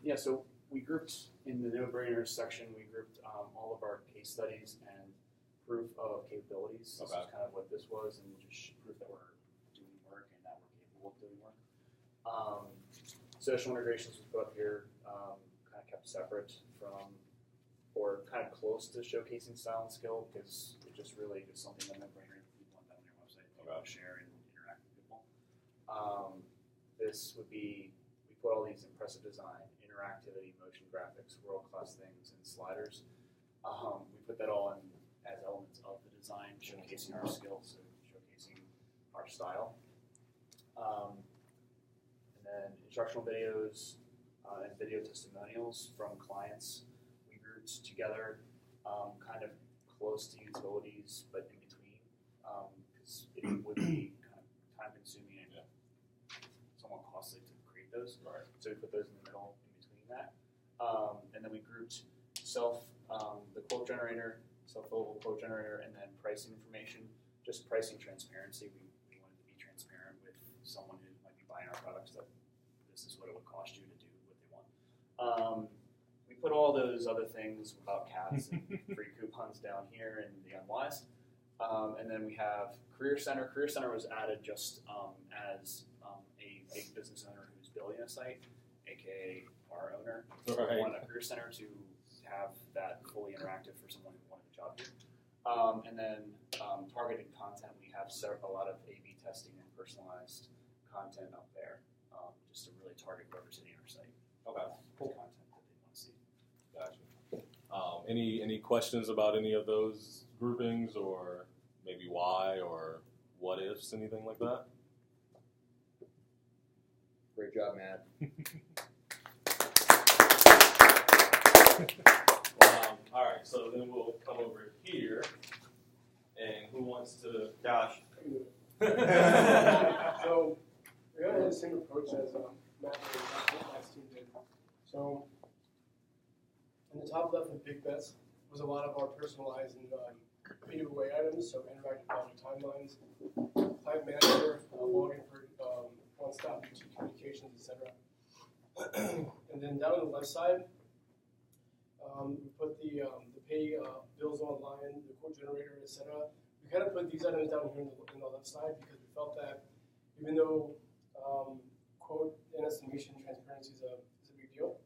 Yeah, so we grouped in the no-brainers section, we grouped all of our case studies and proof of capabilities. This is Okay. kind of what this was, and just proof that we're doing work and that we're capable of doing work. Social integrations was put up here, kind of kept separate from, or kind of close to showcasing style and skill, because it just really is something that no-brainer, you want that on your website to share and interact with people. This would be, we put all these impressive design, interactivity, motion graphics, world-class things, and sliders. We put that all in as elements of the design, showcasing our skills and showcasing our style. And then instructional videos and video testimonials from clients we grouped together, kind of close to utilities, but in between, because it would be kind of time-consuming and somewhat costly to create those. Right. So we put those in the middle, in between that. And then we grouped the quote generator, self-fillable quote generator, and then pricing information, just pricing transparency. We wanted to be transparent with someone who might be buying our products that this is what it would cost you to do what they want. We put all those other things about cats and free coupons down here in the Unwise. And then we have Career Center. Career Center was added just as a big business owner who's building a site, aka our owner. So we wanted a Career Center to have that fully interactive for someone who wanted a job here. And then targeted content, we have a lot of A/B testing and personalized content up there, just to really target whoever's hitting our site. Okay, cool. Content that they want to see. Gotcha. Any questions about any of those groupings, or maybe why, or what ifs, anything like that? Great job, Matt. All right, so then we'll come over here, and who wants to? Josh. So we had the same approach as Matt and last team did. So in the top left with Big Bets was a lot of our personalized and creative away items, so interactive project timelines, client manager, login for one-stop communications, etc. And then down on the left side, we put the pay bills online, the quote generator, etc. We kind of put these items down here in the left side because we felt that even though quote and estimation transparency is a big deal,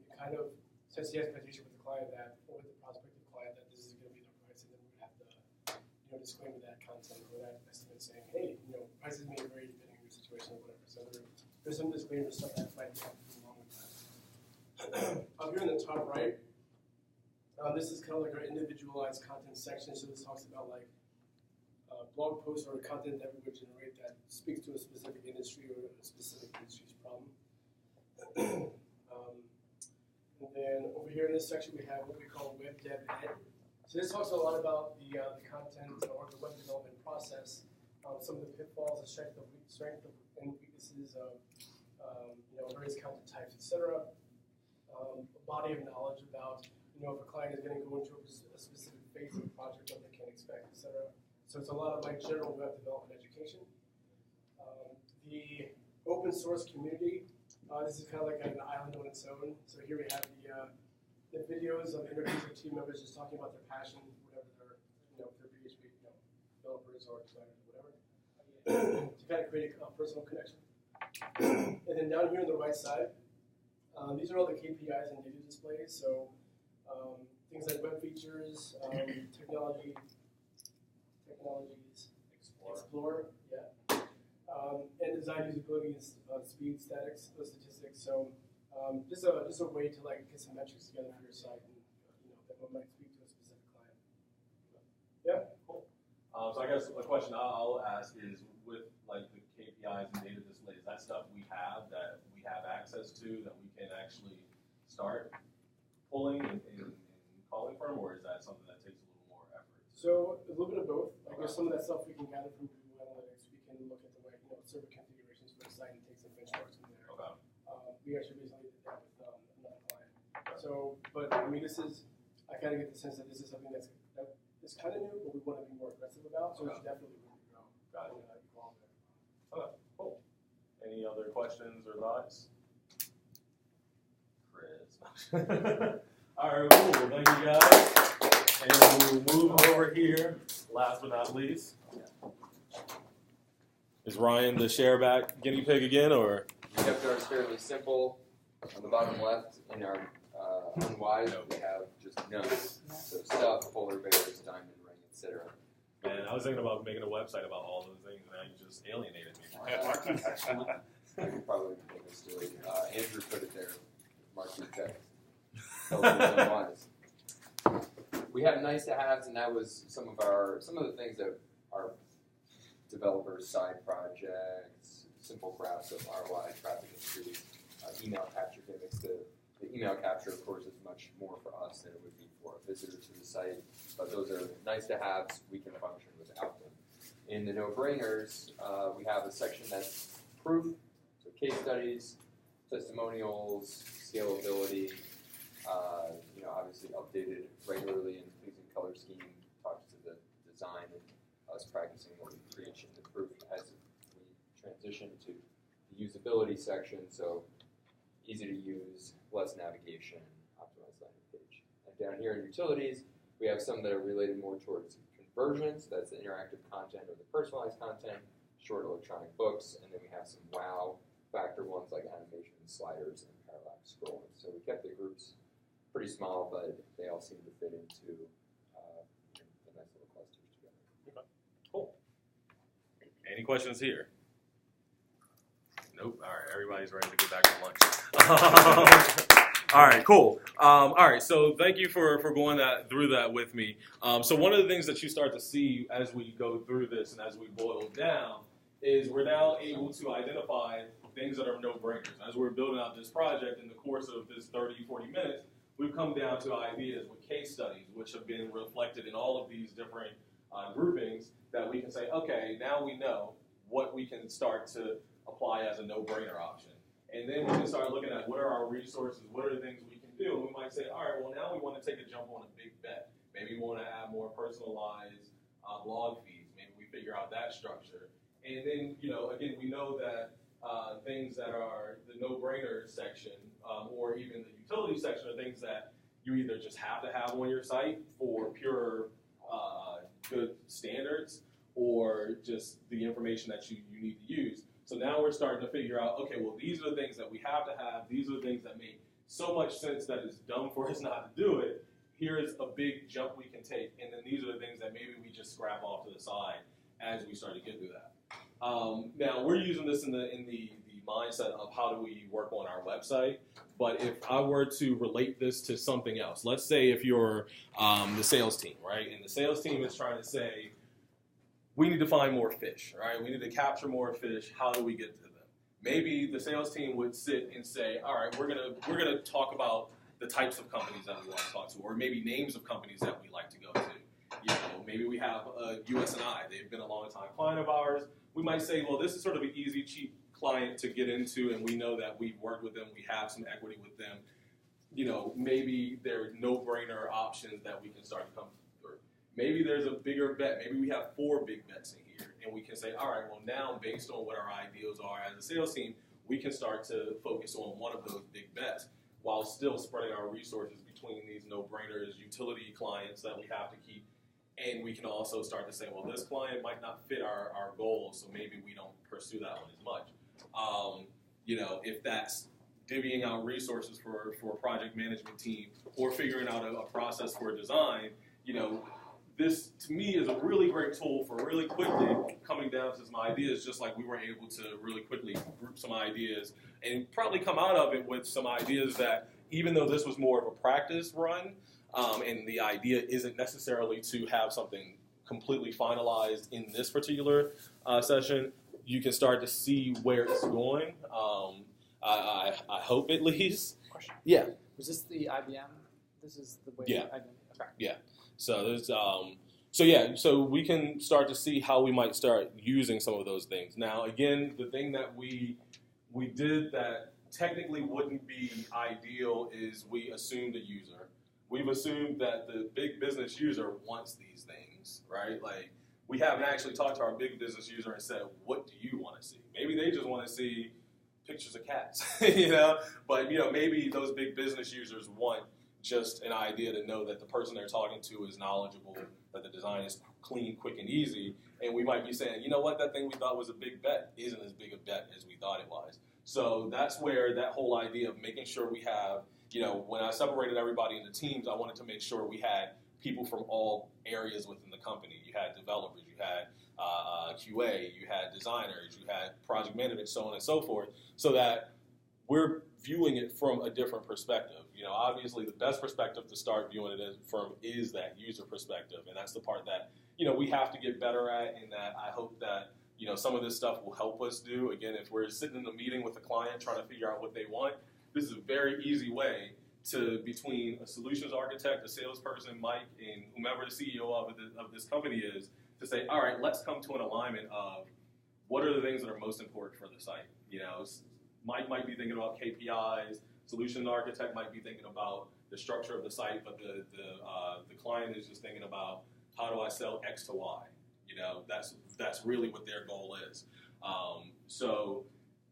it kind of sets the expectation with the client that, or with the prospective client, that this is going to be their price, and then we would have to disclaimer that content or that estimate saying, hey, prices may vary depending on your situation or whatever. So there's some disclaimer stuff that might be happening along with that. Up here in the top right, this is kind of like our individualized content section. So this talks about like blog posts or content that we would generate that speaks to a specific industry or a specific industry's problem. And then over here in this section, we have what we call Web Dev Ed. So this talks a lot about the content or the web development process, some of the pitfalls, the strength and weaknesses of various content types, etc. A body of knowledge about if a client is going to go into a specific phase of the project, what they can expect, etc. So it's a lot of like general web development education. The open source community. This is kind of like an island on its own. So here we have the videos of interviews with team members just talking about their passion, whatever their, if they're PHP developers or designers or whatever, to kind of create a personal connection. And then down here on the right side, these are all the KPIs and data displays. So things like web features, technologies, explore, yeah. And design usability and speed, statistics. So just a way to like get some metrics together for your site, and that one might speak to a specific client. Yeah, cool. So I guess the question I'll ask is, with like the KPIs and data displays, that stuff we have access to that we can actually start pulling and calling from, or is that something that takes a little more effort? So a little bit of both. I guess some of that stuff we can gather from Google Analytics. We can look at the way server configurations for the site and take some benchmarks from there. Okay. We actually recently did that with another client. So, but I mean, I kind of get the sense that this is something that is kind of new, but we want to be more aggressive about. So it's definitely room to grow. Got it. Evolve there. Okay, cool. Any other questions or thoughts? Chris. All right, cool. Thank you guys. And we'll move over here. Last but not least, is Ryan the shareback guinea pig again, or? We kept ours fairly simple. On the bottom left, in our Unwise, we have just notes. So stuff, polar bears, diamond ring, etc. Man, I was thinking about making a website about all those things, and now you just alienated me. probably make a story. Andrew put it there. Mark your text. Tells you otherwise. We have nice to haves, and that was some of the things that our developers' side projects, simple graphs of ROI, traffic history, email capture gimmicks. The email capture, of course, is much more for us than it would be for a visitor to the site, but those are nice to haves. We can function without them. In the no-brainers, we have a section that's proof, so case studies, testimonials, scalability, obviously updated regularly in pleasing color scheme, talks to the design and us practicing what we preach in the proof as we transition to the usability section, so easy to use, less navigation, optimized landing page. And down here in utilities, we have some that are related more towards conversions, that's the interactive content or the personalized content, short electronic books, and then we have some wow factor ones like animation, sliders, and parallax scrolling. So we kept the groups pretty small, but they all seem to fit into the nice little clusters together. Okay, cool. Any questions here? Nope. All right, everybody's ready to get back to lunch. All right, cool. All right, so thank you for going through that with me. So one of the things that you start to see as we go through this and as we boil it down is we're now able to identify things that are no-brainers. As we're building out this project in the course of this 30, 40 minutes, we've come down to ideas with case studies, which have been reflected in all of these different groupings that we can say, okay, now we know what we can start to apply as a no-brainer option. And then we can start looking at what are our resources, what are the things we can do, and we might say, all right, well, now we want to take a jump on a big bet. Maybe we want to add more personalized blog feeds. Maybe we figure out that structure. And then, again, we know that things that are the no-brainer section or even the utility section are things that you either just have to have on your site for pure good standards or just the information that you need to use. So now we're starting to figure out, okay, well, these are the things that we have to have. These are the things that make so much sense that it's dumb for us not to do it. Here's a big jump we can take. And then these are the things that maybe we just scrap off to the side as we start to get through that. Now, we're using this in the mindset of how do we work on our website. But if I were to relate this to something else, let's say if you're the sales team, right? And the sales team is trying to say, we need to find more fish, right? We need to capture more fish. How do we get to them? Maybe the sales team would sit and say, all right, we're gonna talk about the types of companies that we want to talk to, or maybe names of companies that we like to go to. Maybe we have US&I. They've been a long time client of ours. We might say, well, this is sort of an easy, cheap client to get into, and we know that we've worked with them. We have some equity with them. Maybe there are no-brainer options that we can start to come through. Maybe there's a bigger bet. Maybe we have 4 big bets in here, and we can say, all right, well, now based on what our ideals are as a sales team, we can start to focus on one of those big bets while still spreading our resources between these no-brainers, utility clients that we have to keep. And we can also start to say, well, this client might not fit our goals, so maybe we don't pursue that one as much. If that's divvying out resources for a project management team or figuring out a process for design, this to me is a really great tool for really quickly coming down to some ideas, just like we were able to really quickly group some ideas and probably come out of it with some ideas that, even though this was more of a practice run, and the idea isn't necessarily to have something completely finalized in this particular session, you can start to see where it's going. I hope at least. Question. Yeah. Was this the IBM? This is the way. Yeah. IBM. Okay. Yeah. So there's so we can start to see how we might start using some of those things. Now, again, the thing that we did that technically wouldn't be ideal is we assumed a user. We've assumed that the big business user wants these things, right? Like, we haven't actually talked to our big business user and said, what do you want to see? Maybe they just want to see pictures of cats, But, maybe those big business users want just an idea to know that the person they're talking to is knowledgeable, that the design is clean, quick, and easy. And we might be saying, you know what, that thing we thought was a big bet isn't as big a bet as we thought it was. So that's where that whole idea of making sure we have, when I separated everybody into teams, I wanted to make sure we had people from all areas within the company. You had developers, you had QA, you had designers, you had project management, so on and so forth, so that we're viewing it from a different perspective. Obviously the best perspective to start viewing it from is that user perspective, and that's the part that, we have to get better at, and that I hope that, some of this stuff will help us do. Again, if we're sitting in a meeting with a client trying to figure out what they want, this is a very easy way to, between a solutions architect, a salesperson, Mike, and whomever the CEO of this company is, to say, all right, let's come to an alignment of what are the things that are most important for the site. Mike might be thinking about KPIs, solution architect might be thinking about the structure of the site, but the client is just thinking about how do I sell X to Y. That's really what their goal is. So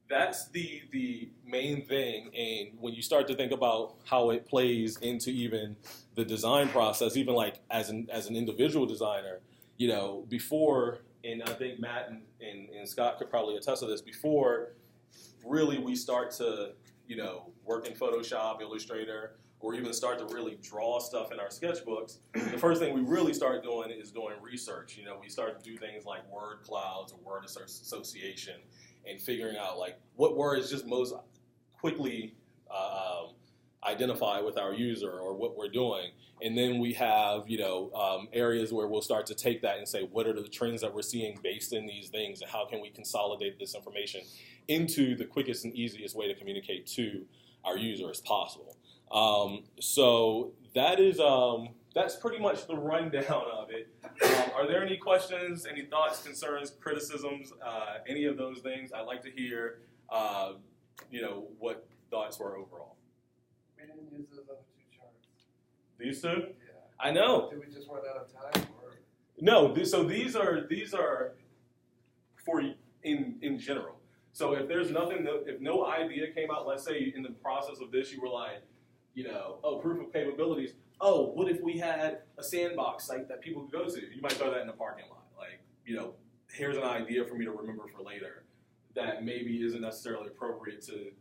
that's the main thing. And when you start to think about how it plays into even the design process, even like as an individual designer, before, and I think Matt and Scott could probably attest to this, before really we start to, work in Photoshop, Illustrator, or even start to really draw stuff in our sketchbooks, the first thing we really start doing is doing research. We start to do things like word clouds or word association and figuring out like what words just most quickly identify with our user or what we're doing. And then we have, areas where we'll start to take that and say, what are the trends that we're seeing based in these things, and how can we consolidate this information into the quickest and easiest way to communicate to our user as possible. So that is, that's pretty much the rundown of it. Are there any questions, any thoughts, concerns, criticisms, any of those things? I'd like to hear, what thoughts were overall. We didn't use those other two charts. These two? Yeah. I know. Did we just run out of time? Or? No, so these are for in general. So if there's nothing, if no idea came out, let's say in the process of this you were like, oh, proof of capabilities. Oh, what if we had a sandbox site that people could go to? You might throw that in the parking lot. Like, here's an idea for me to remember for later that maybe isn't necessarily appropriate to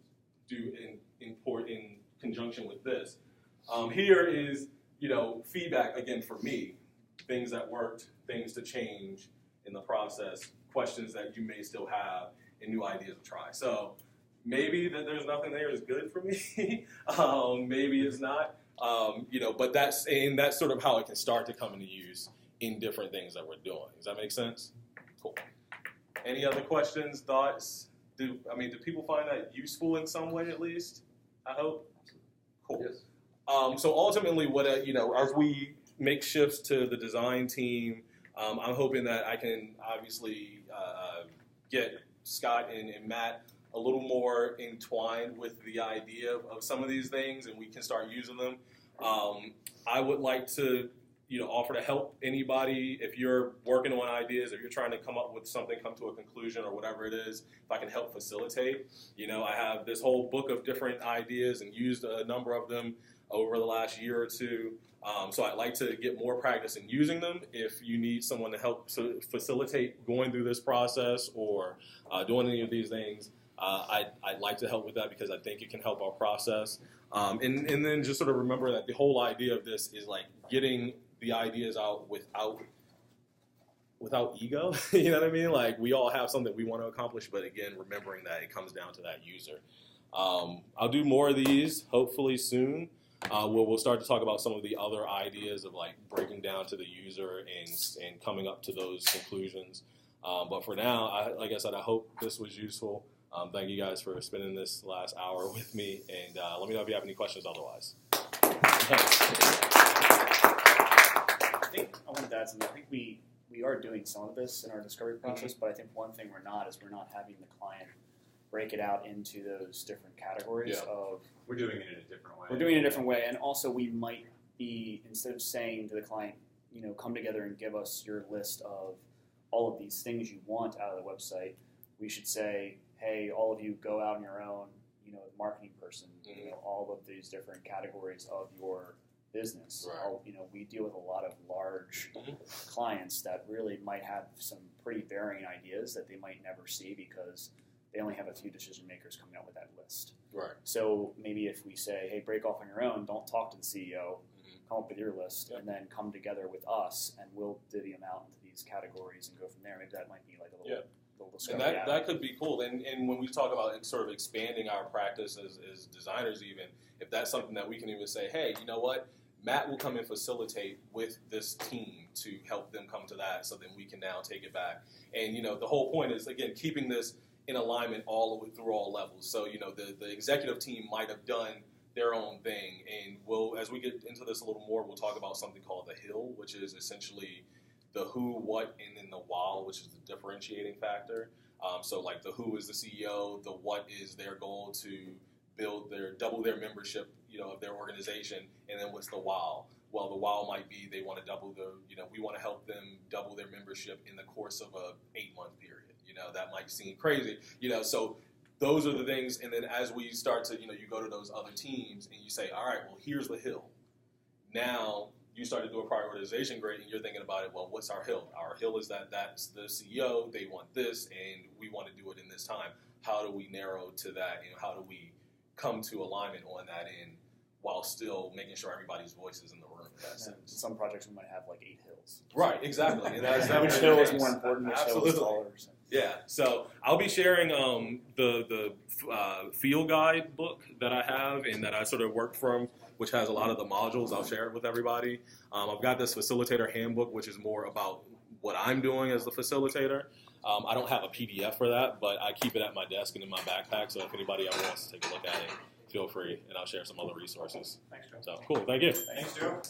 do in conjunction with this. Here is, feedback, again, for me, things that worked, things to change in the process, questions that you may still have, and new ideas to try. So maybe that there's nothing there is good for me. Maybe it's not. But that's sort of how it can start to come into use in different things that we're doing. Does that make sense? Cool. Any other questions, thoughts? Do people find that useful in some way at least? I hope. Cool. Yes. So ultimately, what as we make shifts to the design team, I'm hoping that I can obviously get Scott and Matt a little more entwined with the idea of some of these things, and we can start using them. I would like to, offer to help anybody if you're working on ideas, if you're trying to come up with something, come to a conclusion or whatever it is, if I can help facilitate. I have this whole book of different ideas and used a number of them over the last year or two. So I'd like to get more practice in using them. If you need someone to help facilitate going through this process or doing any of these things, I'd like to help with that because I think it can help our process. And then just sort of remember that the whole idea of this is like getting the ideas out without ego. You know what I mean? Like we all have something we want to accomplish, but again, remembering that it comes down to that user. I'll do more of these hopefully soon. We'll start to talk about some of the other ideas of like breaking down to the user and coming up to those conclusions. But for now, like I said, I hope this was useful. Thank you guys for spending this last hour with me, and let me know if you have any questions otherwise. I think I wanted to add something. I think we are doing some of this in our discovery process, but I think one thing we're not having the client break it out into those different categories of. We're doing it in a different way. We're doing it in a different way, and also we might be, instead of saying to the client, come together and give us your list of all of these things you want out of the website, we should say, hey, all of you go out on your own, marketing person, all of these different categories of your business. Right. We deal with a lot of large clients that really might have some pretty varying ideas that they might never see because they only have a few decision makers coming out with that list. Right. So maybe if we say, hey, break off on your own, don't talk to the CEO, come up with your list, and then come together with us, and we'll divvy them out into these these categories and go from there. Maybe that might be like a little, little and discovery. that could be cool. And when we talk about sort of expanding our practice as designers, even if that's something that we can even say, hey, you know what? Matt will come and facilitate with this team to help them come to that, so then we can now take it back. And, the whole point is, again, keeping this in alignment all the way through all levels. So, the executive team might have done their own thing, and as we get into this a little more, we'll talk about something called the HILL, which is essentially the who, what, and then the why, which is the differentiating factor. So, like, the who is the CEO, the what is their goal to double their membership, of their organization, and then what's the wow? Well, the wow might be they want to double we want to help them double their membership in the course of a 8-month period. That might seem crazy, so those are the things. And then as we start to, you go to those other teams and you say, all right, well, here's the hill. Now you start to do a prioritization grade and you're thinking about it, well, what's our hill? Our hill is that's the CEO, they want this, and we want to do it in this time. How do we narrow to that, and how do we come to alignment on that end while still making sure everybody's voice is in the room? Some projects we might have like 8 hills. Right, exactly. And that's which hill is more important? Which hill is taller? Yeah, so I'll be sharing the field guide book that I have and that I sort of worked from, which has a lot of the modules. I'll share it with everybody. I've got this facilitator handbook, which is more about what I'm doing as the facilitator. I don't have a PDF for that, but I keep it at my desk and in my backpack, so if anybody ever wants to take a look at it, feel free, and I'll share some other resources. Thanks, Joe. So, cool, thank you. Thanks, Joe.